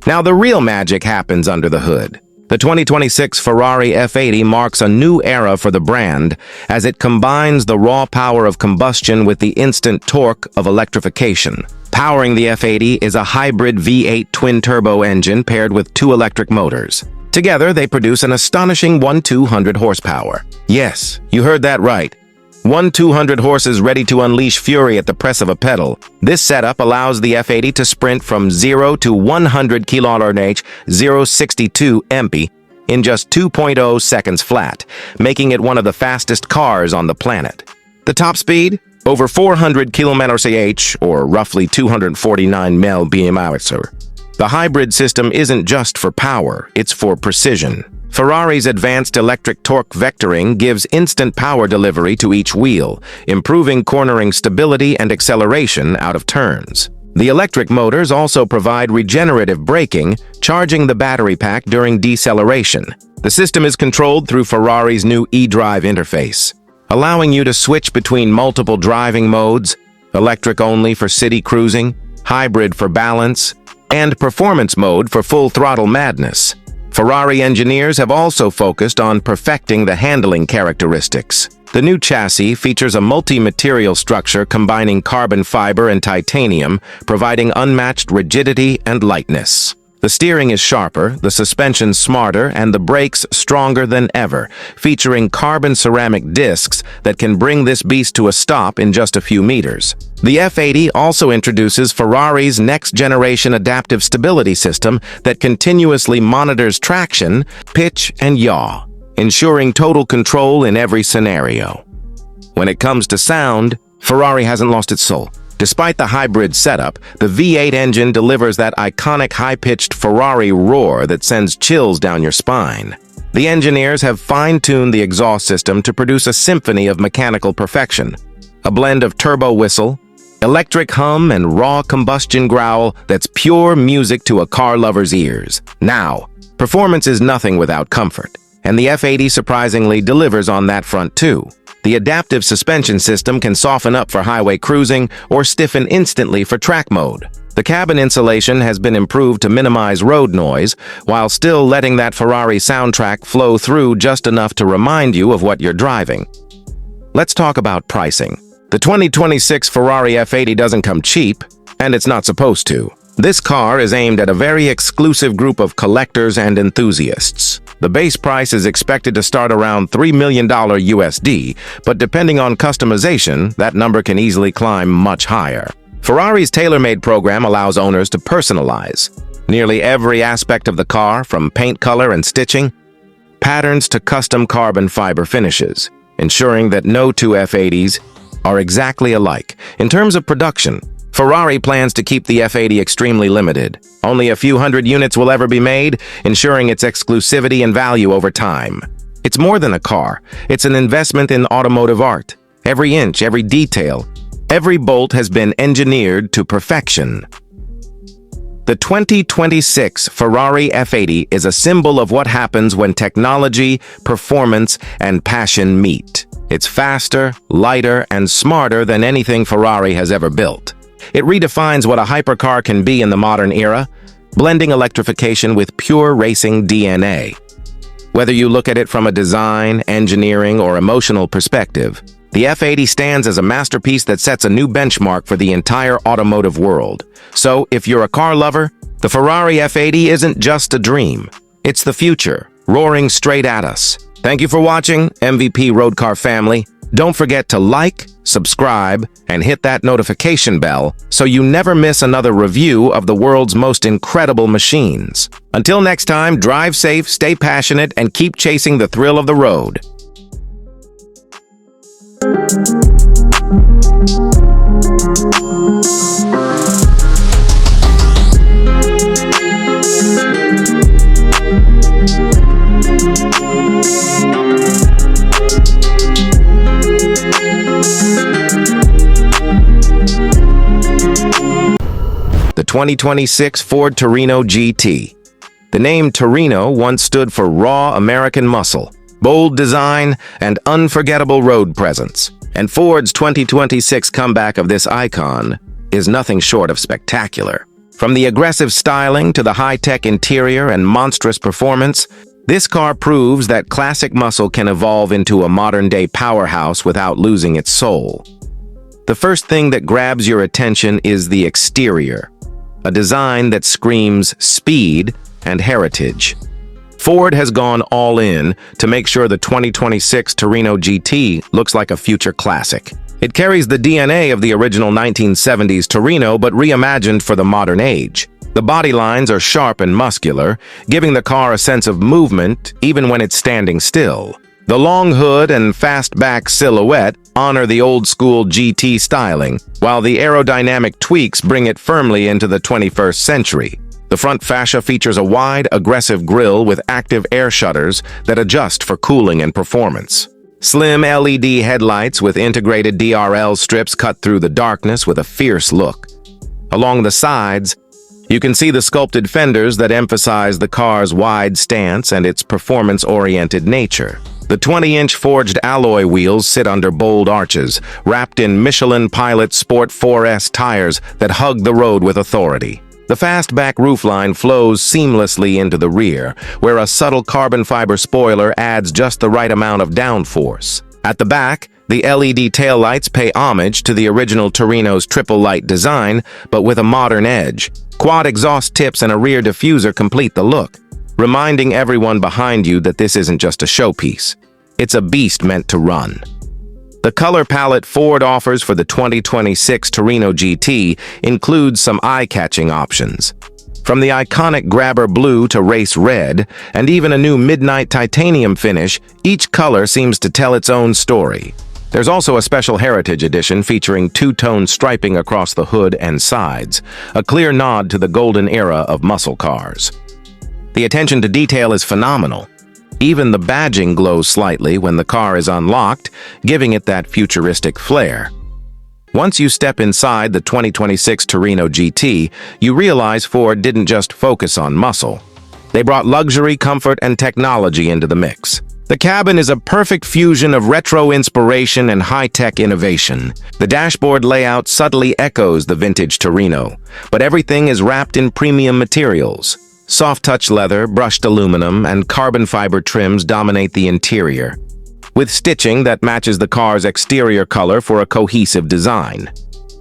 Now the real magic happens under the hood. The 2026 Ferrari F80 marks a new era for the brand as it combines the raw power of combustion with the instant torque of electrification. Powering the F80 is a hybrid V8 twin-turbo engine paired with 2 electric motors. Together, they produce an astonishing 1,200 horsepower. Yes, you heard that right. 1,200 horses ready to unleash fury at the press of a pedal. This setup allows the F80 to sprint from 0 to 100 km/h 0.62 mph in just 2.0 seconds flat, making it one of the fastest cars on the planet. The top speed? Over 400 km/h, or roughly 249 mph. The hybrid system isn't just for power, it's for precision. Ferrari's advanced electric torque vectoring gives instant power delivery to each wheel, improving cornering stability and acceleration out of turns. The electric motors also provide regenerative braking, charging the battery pack during deceleration. The system is controlled through Ferrari's new eDrive interface, allowing you to switch between multiple driving modes, electric only for city cruising, hybrid for balance, and performance mode for full throttle madness. Ferrari engineers have also focused on perfecting the handling characteristics. The new chassis features a multi-material structure combining carbon fiber and titanium, providing unmatched rigidity and lightness. The steering is sharper, the suspension smarter, and the brakes stronger than ever, featuring carbon ceramic discs that can bring this beast to a stop in just a few meters. The F80 also introduces Ferrari's next-generation adaptive stability system that continuously monitors traction, pitch, and yaw, ensuring total control in every scenario. When it comes to sound, Ferrari hasn't lost its soul. Despite the hybrid setup, the V8 engine delivers that iconic high-pitched Ferrari roar that sends chills down your spine. The engineers have fine-tuned the exhaust system to produce a symphony of mechanical perfection. A blend of turbo whistle, electric hum, and raw combustion growl that's pure music to a car lover's ears. Now, performance is nothing without comfort, and the F80 surprisingly delivers on that front too. The adaptive suspension system can soften up for highway cruising or stiffen instantly for track mode. The cabin insulation has been improved to minimize road noise, while still letting that Ferrari soundtrack flow through just enough to remind you of what you're driving. Let's talk about pricing. The 2026 Ferrari F80 doesn't come cheap, and it's not supposed to. This car is aimed at a very exclusive group of collectors and enthusiasts. The base price is expected to start around $3 million USD, but depending on customization, that number can easily climb much higher. Ferrari's tailor-made program allows owners to personalize nearly every aspect of the car, from paint color and stitching, patterns to custom carbon fiber finishes, ensuring that no two F80s are exactly alike. In terms of production, Ferrari plans to keep the F80 extremely limited. Only a few hundred units will ever be made, ensuring its exclusivity and value over time. It's more than a car. It's an investment in automotive art. Every inch, every detail, every bolt has been engineered to perfection. The 2026 Ferrari F80 is a symbol of what happens when technology, performance, and passion meet. It's faster, lighter, and smarter than anything Ferrari has ever built. It redefines what a hypercar can be in the modern era, blending electrification with pure racing DNA. Whether you look at it from a design, engineering, or emotional perspective, the F80 stands as a masterpiece that sets a new benchmark for the entire automotive world. So, if you're a car lover, the Ferrari F80 isn't just a dream. It's the future, roaring straight at us. Thank you for watching, MVP Road Car family. Don't forget to like, subscribe, and hit that notification bell so you never miss another review of the world's most incredible machines. Until next time, drive safe, stay passionate, and keep chasing the thrill of the road. 2026 Ford Torino GT. The name Torino once stood for raw American muscle, bold design, and unforgettable road presence. And Ford's 2026 comeback of this icon is nothing short of spectacular. From the aggressive styling to the high-tech interior and monstrous performance, this car proves that classic muscle can evolve into a modern-day powerhouse without losing its soul. The first thing that grabs your attention is the exterior, a design that screams speed and heritage. Ford has gone all in to make sure the 2026 Torino GT looks like a future classic. It carries the DNA of the original 1970s Torino but reimagined for the modern age. The body lines are sharp and muscular, giving the car a sense of movement even when it's standing still. The long hood and fastback silhouette honor the old-school GT styling, while the aerodynamic tweaks bring it firmly into the 21st century. The front fascia features a wide, aggressive grille with active air shutters that adjust for cooling and performance. Slim LED headlights with integrated DRL strips cut through the darkness with a fierce look. Along the sides, you can see the sculpted fenders that emphasize the car's wide stance and its performance-oriented nature. The 20-inch forged alloy wheels sit under bold arches, wrapped in Michelin Pilot Sport 4S tires that hug the road with authority. The fastback roofline flows seamlessly into the rear, where a subtle carbon fiber spoiler adds just the right amount of downforce. At the back, the LED taillights pay homage to the original Torino's triple light design, but with a modern edge. Quad exhaust tips and a rear diffuser complete the look, reminding everyone behind you that this isn't just a showpiece. It's a beast meant to run. The color palette Ford offers for the 2026 Torino GT includes some eye-catching options. From the iconic grabber blue to race red, and even a new midnight titanium finish, each color seems to tell its own story. There's also a special heritage edition featuring two-tone striping across the hood and sides, a clear nod to the golden era of muscle cars. The attention to detail is phenomenal. Even the badging glows slightly when the car is unlocked, giving it that futuristic flair. Once you step inside the 2026 Torino GT, you realize Ford didn't just focus on muscle. They brought luxury, comfort, and technology into the mix. The cabin is a perfect fusion of retro inspiration and high-tech innovation. The dashboard layout subtly echoes the vintage Torino, but everything is wrapped in premium materials. Soft-touch leather, brushed aluminum, and carbon fiber trims dominate the interior, with stitching that matches the car's exterior color for a cohesive design.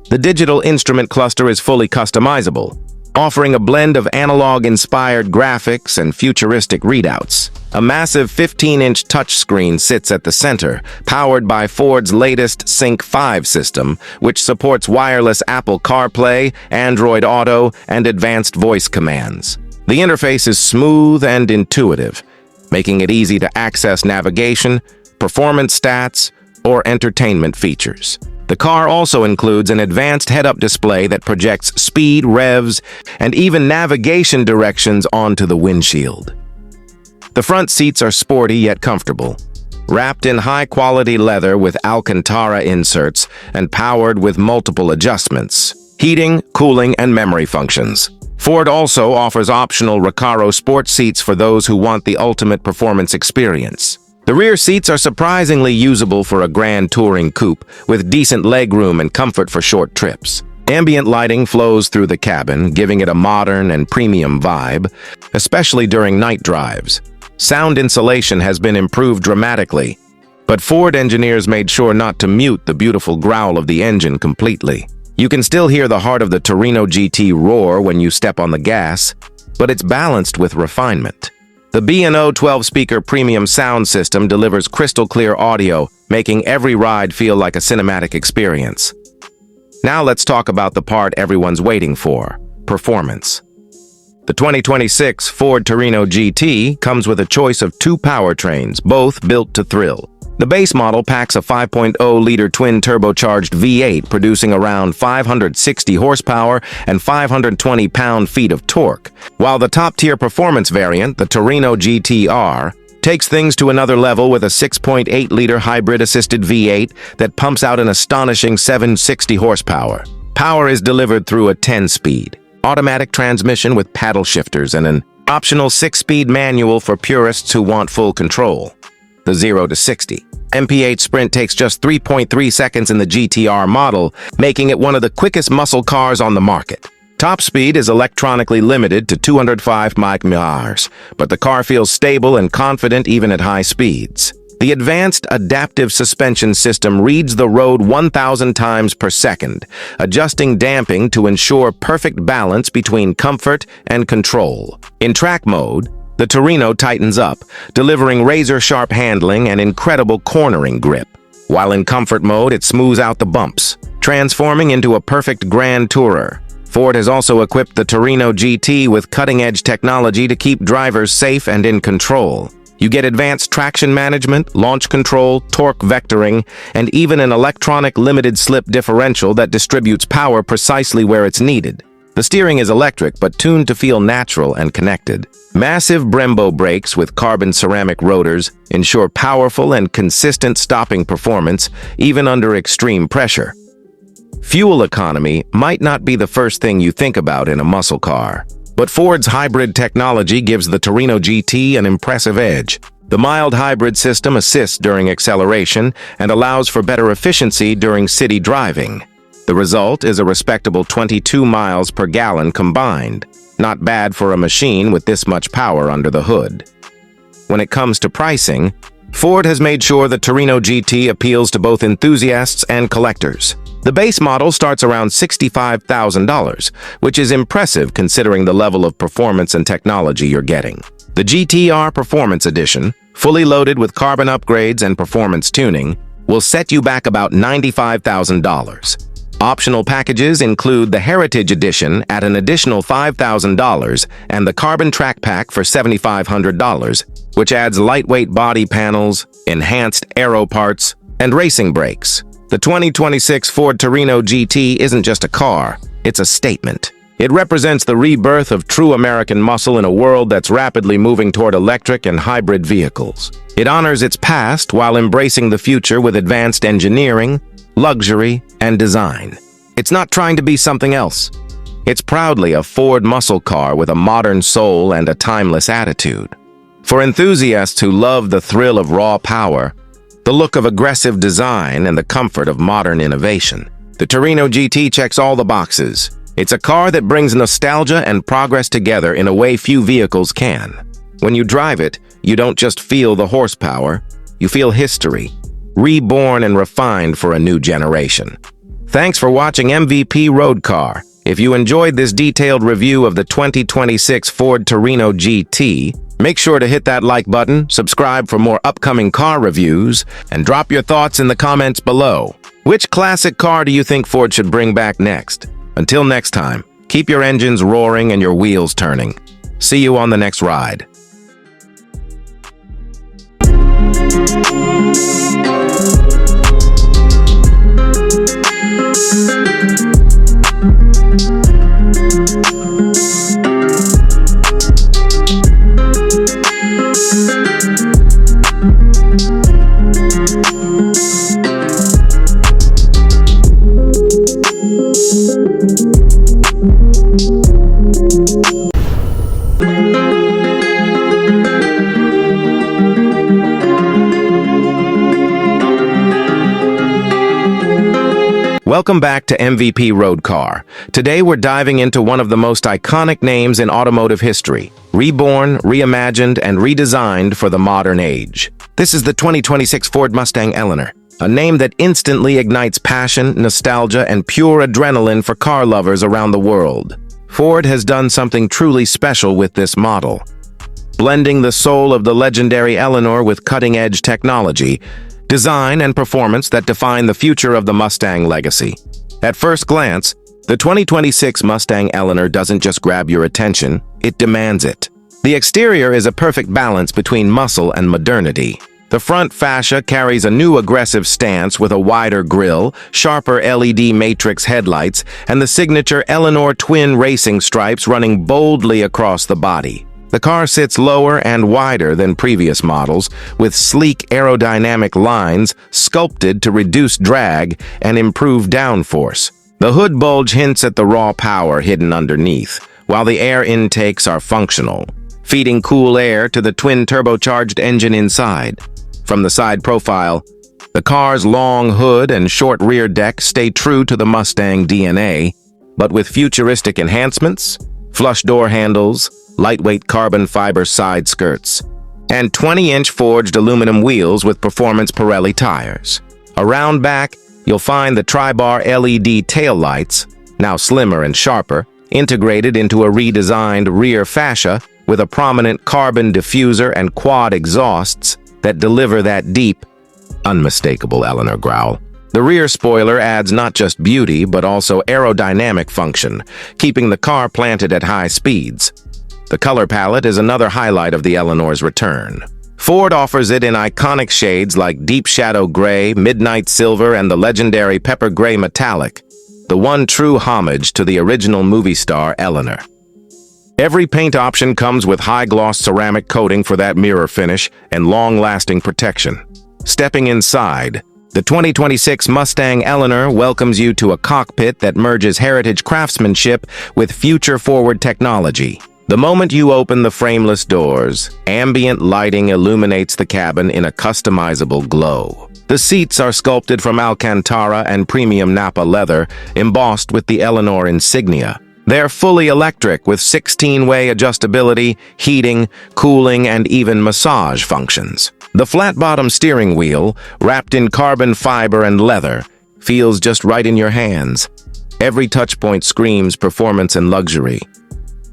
The digital instrument cluster is fully customizable, offering a blend of analog-inspired graphics and futuristic readouts. A massive 15-inch touchscreen sits at the center, powered by Ford's latest Sync 5 system, which supports wireless Apple CarPlay, Android Auto, and advanced voice commands. The interface is smooth and intuitive, making it easy to access navigation, performance stats, or entertainment features. The car also includes an advanced head-up display that projects speed, revs, and even navigation directions onto the windshield. The front seats are sporty yet comfortable, wrapped in high-quality leather with Alcantara inserts and powered with multiple adjustments, heating, cooling, and memory functions. Ford also offers optional Recaro sport seats for those who want the ultimate performance experience. The rear seats are surprisingly usable for a grand touring coupe, with decent legroom and comfort for short trips. Ambient lighting flows through the cabin, giving it a modern and premium vibe, especially during night drives. Sound insulation has been improved dramatically, but Ford engineers made sure not to mute the beautiful growl of the engine completely. You can still hear the heart of the Torino GT roar when you step on the gas, but it's balanced with refinement. The B&O 12-speaker premium sound system delivers crystal-clear audio, making every ride feel like a cinematic experience. Now let's talk about the part everyone's waiting for: performance. The 2026 Ford Torino GT comes with a choice of two powertrains, both built to thrill. The base model packs a 5.0-liter twin-turbocharged V8, producing around 560 horsepower and 520 pound-feet of torque, while the top-tier performance variant, the Torino GT-R, takes things to another level with a 6.8-liter hybrid-assisted V8 that pumps out an astonishing 760 horsepower. Power is delivered through a 10-speed, automatic transmission with paddle shifters, and an optional 6-speed manual for purists who want full control. The 0 to 60 mph sprint takes just 3.3 seconds in the GTR model, making it one of the quickest muscle cars on the market. Top speed is electronically limited to 205 mph, but the car feels stable and confident even at high speeds. The advanced adaptive suspension system reads the road 1,000 times per second, adjusting damping to ensure perfect balance between comfort and control. In track mode, the Torino tightens up, delivering razor-sharp handling and incredible cornering grip. While in comfort mode, it smooths out the bumps, transforming into a perfect grand tourer. Ford has also equipped the Torino GT with cutting-edge technology to keep drivers safe and in control. You get advanced traction management, launch control, torque vectoring, and even an electronic limited-slip differential that distributes power precisely where it's needed. The steering is electric but tuned to feel natural and connected. Massive Brembo brakes with carbon ceramic rotors ensure powerful and consistent stopping performance even under extreme pressure. Fuel economy might not be the first thing you think about in a muscle car, but Ford's hybrid technology gives the Torino GT an impressive edge. The mild hybrid system assists during acceleration and allows for better efficiency during city driving. The result is a respectable 22 miles per gallon combined. Not bad for a machine with this much power under the hood. When it comes to pricing, Ford has made sure the Torino GT appeals to both enthusiasts and collectors. The base model starts around $65,000, which is impressive considering the level of performance and technology you're getting. The GTR Performance Edition, fully loaded with carbon upgrades and performance tuning, will set you back about $95,000. Optional packages include the Heritage Edition at an additional $5,000 and the Carbon Track Pack for $7,500, which adds lightweight body panels, enhanced aero parts, and racing brakes. The 2026 Ford Torino GT isn't just a car, it's a statement. It represents the rebirth of true American muscle in a world that's rapidly moving toward electric and hybrid vehicles. It honors its past while embracing the future with advanced engineering, luxury, and design. It's not trying to be something else. It's proudly a Ford muscle car with a modern soul and a timeless attitude. For enthusiasts who love the thrill of raw power, the look of aggressive design, and the comfort of modern innovation, the Torino GT checks all the boxes. It's a car that brings nostalgia and progress together in a way few vehicles can. When you drive it, you don't just feel the horsepower, you feel history, reborn and refined for a new generation. Thanks for watching MVP Road Car. If you enjoyed this detailed review of the 2026 Ford Torino GT, make sure to hit that like button, subscribe for more upcoming car reviews, and drop your thoughts in the comments below. Which classic car do you think Ford should bring back next? Until next time, keep your engines roaring and your wheels turning. See you on the next ride. Welcome back to MVP Road Car. Today we're diving into one of the most iconic names in automotive history, reborn, reimagined, and redesigned for the modern age. This is the 2026 Ford Mustang Eleanor, a name that instantly ignites passion, nostalgia, and pure adrenaline for car lovers around the world. Ford has done something truly special with this model, blending the soul of the legendary Eleanor with cutting-edge technology, design, and performance that define the future of the Mustang legacy. At first glance, the 2026 Mustang Eleanor doesn't just grab your attention, it demands it. The exterior is a perfect balance between muscle and modernity. The front fascia carries a new aggressive stance with a wider grille, sharper LED matrix headlights, and the signature Eleanor twin racing stripes running boldly across the body. The car sits lower and wider than previous models, with sleek aerodynamic lines sculpted to reduce drag and improve downforce. The hood bulge hints at the raw power hidden underneath, while the air intakes are functional, feeding cool air to the twin turbocharged engine inside. From the side profile, the car's long hood and short rear deck stay true to the Mustang DNA, but with futuristic enhancements, flush door handles, lightweight carbon fiber side skirts, and 20-inch forged aluminum wheels with performance Pirelli tires. Around back, you'll find the tri-bar LED taillights, now slimmer and sharper, integrated into a redesigned rear fascia with a prominent carbon diffuser and quad exhausts that deliver that deep, unmistakable Eleanor growl. The rear spoiler adds not just beauty, but also aerodynamic function, keeping the car planted at high speeds. The color palette is another highlight of the Eleanor's return. Ford offers it in iconic shades like deep shadow gray, midnight silver, and the legendary pepper gray metallic, the one true homage to the original movie star Eleanor. Every paint option comes with high-gloss ceramic coating for that mirror finish and long-lasting protection. Stepping inside, the 2026 Mustang Eleanor welcomes you to a cockpit that merges heritage craftsmanship with future-forward technology. The moment you open the frameless doors, ambient lighting illuminates the cabin in a customizable glow. The seats are sculpted from Alcantara and premium Napa leather, embossed with the Eleanor insignia. They're fully electric with 16-way adjustability, heating, cooling, and even massage functions. The flat-bottom steering wheel, wrapped in carbon fiber and leather, feels just right in your hands. Every touchpoint screams performance and luxury.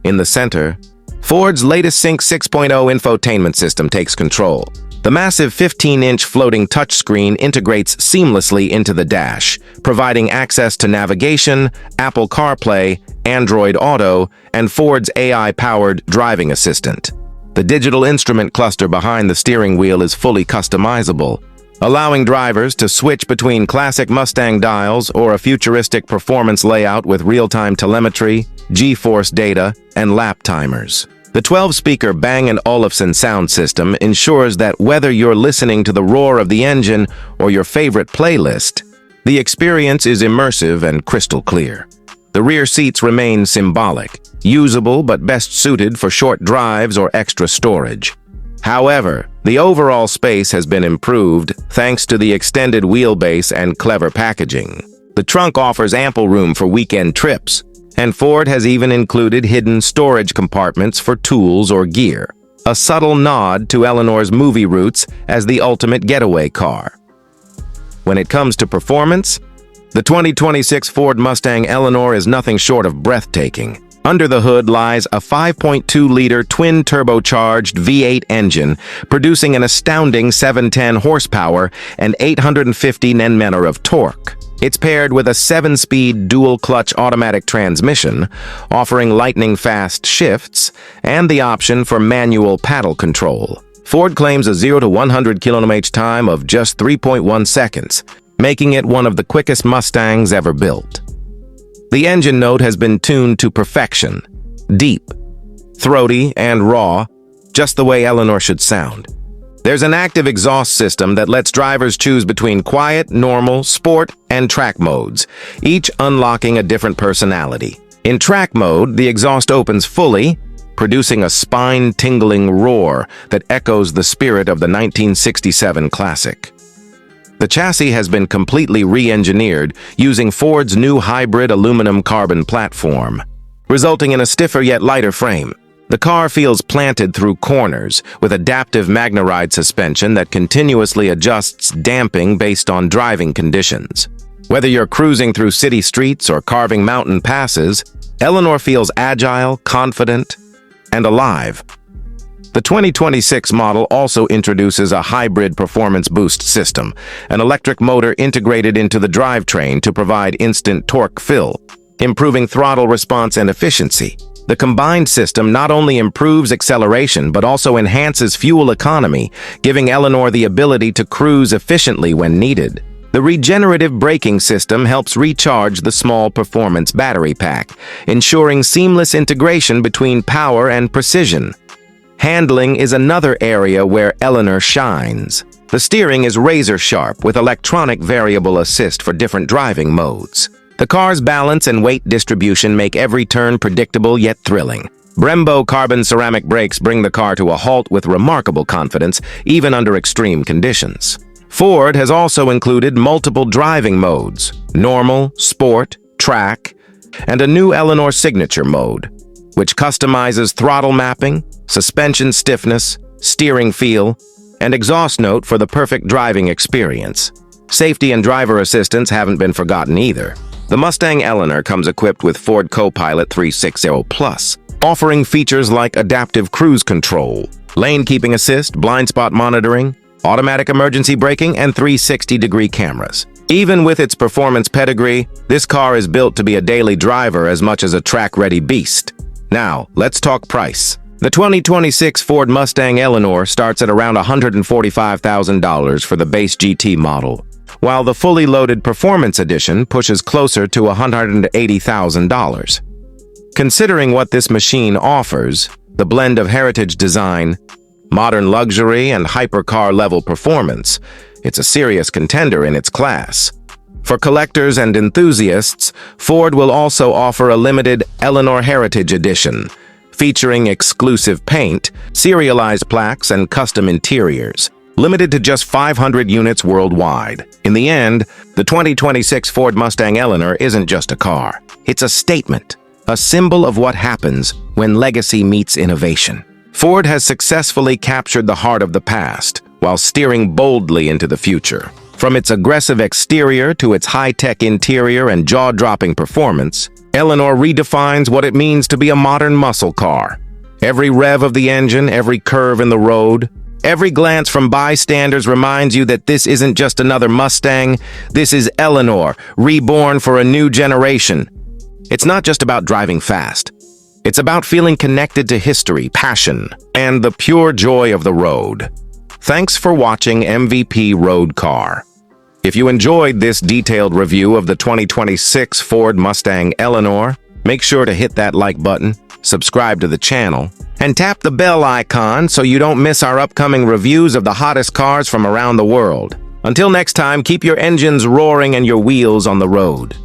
In the center, Ford's latest Sync 6.0 infotainment system takes control. The massive 15-inch floating touchscreen integrates seamlessly into the dash, providing access to navigation, Apple CarPlay, Android Auto, and Ford's AI-powered driving assistant. The digital instrument cluster behind the steering wheel is fully customizable, allowing drivers to switch between classic Mustang dials or a futuristic performance layout with real-time telemetry, G-force data, and lap timers. The 12-speaker Bang & Olufsen sound system ensures that whether you're listening to the roar of the engine or your favorite playlist, the experience is immersive and crystal clear. The rear seats remain symbolic, usable but best suited for short drives or extra storage. However, the overall space has been improved thanks to the extended wheelbase and clever packaging. The trunk offers ample room for weekend trips, and Ford has even included hidden storage compartments for tools or gear, a subtle nod to Eleanor's movie roots as the ultimate getaway car. When it comes to performance, the 2026 Ford Mustang Eleanor is nothing short of breathtaking. Under the hood lies a 5.2-liter twin-turbocharged V8 engine, producing an astounding 710 horsepower and 850 Nm of torque. It's paired with a 7-speed dual-clutch automatic transmission, offering lightning-fast shifts and the option for manual paddle control. Ford claims a 0 to 100 km time of just 3.1 seconds, making it one of the quickest Mustangs ever built. The engine note has been tuned to perfection, deep, throaty, and raw, just the way Eleanor should sound. There's an active exhaust system that lets drivers choose between quiet, normal, sport, and track modes, each unlocking a different personality. In track mode, the exhaust opens fully, producing a spine-tingling roar that echoes the spirit of the 1967 classic. The chassis has been completely re-engineered using Ford's new hybrid aluminum carbon platform, resulting in a stiffer yet lighter frame. The car feels planted through corners with adaptive MagneRide suspension that continuously adjusts damping based on driving conditions. Whether you're cruising through city streets or carving mountain passes, Eleanor feels agile, confident, and alive. The 2026 model also introduces a hybrid performance boost system, an electric motor integrated into the drivetrain to provide instant torque fill, improving throttle response and efficiency. The combined system not only improves acceleration but also enhances fuel economy, giving Eleanor the ability to cruise efficiently when needed. The regenerative braking system helps recharge the small performance battery pack, ensuring seamless integration between power and precision. Handling is another area where Eleanor shines. The steering is razor-sharp with electronic variable assist for different driving modes. The car's balance and weight distribution make every turn predictable yet thrilling. Brembo carbon ceramic brakes bring the car to a halt with remarkable confidence, even under extreme conditions. Ford has also included multiple driving modes: normal, sport, track, and a new Eleanor signature mode, which customizes throttle mapping, suspension stiffness, steering feel, and exhaust note for the perfect driving experience. Safety and driver assistance haven't been forgotten either. The Mustang Eleanor comes equipped with Ford Copilot 360 Plus, offering features like adaptive cruise control, lane keeping assist, blind spot monitoring, automatic emergency braking, and 360-degree cameras. Even with its performance pedigree, this car is built to be a daily driver as much as a track-ready beast. Now, let's talk price. The 2026 Ford Mustang Eleanor starts at around $145,000 for the base GT model, while the fully loaded Performance Edition pushes closer to $180,000. Considering what this machine offers, the blend of heritage design, modern luxury, and hypercar-level performance, it's a serious contender in its class. For collectors and enthusiasts, Ford will also offer a limited Eleanor Heritage Edition, featuring exclusive paint, serialized plaques, and custom interiors, limited to just 500 units worldwide. In the end, the 2026 Ford Mustang Eleanor isn't just a car. It's a statement, a symbol of what happens when legacy meets innovation. Ford has successfully captured the heart of the past while steering boldly into the future. From its aggressive exterior to its high-tech interior and jaw-dropping performance, Eleanor redefines what it means to be a modern muscle car. Every rev of the engine, every curve in the road, every glance from bystanders reminds you that this isn't just another Mustang, this is Eleanor, reborn for a new generation. It's not just about driving fast. It's about feeling connected to history, passion, and the pure joy of the road. Thanks for watching MVP Road Car. If you enjoyed this detailed review of the 2026 Ford Mustang Eleanor, make sure to hit that like button, subscribe to the channel, and tap the bell icon so you don't miss our upcoming reviews of the hottest cars from around the world. Until next time, keep your engines roaring and your wheels on the road.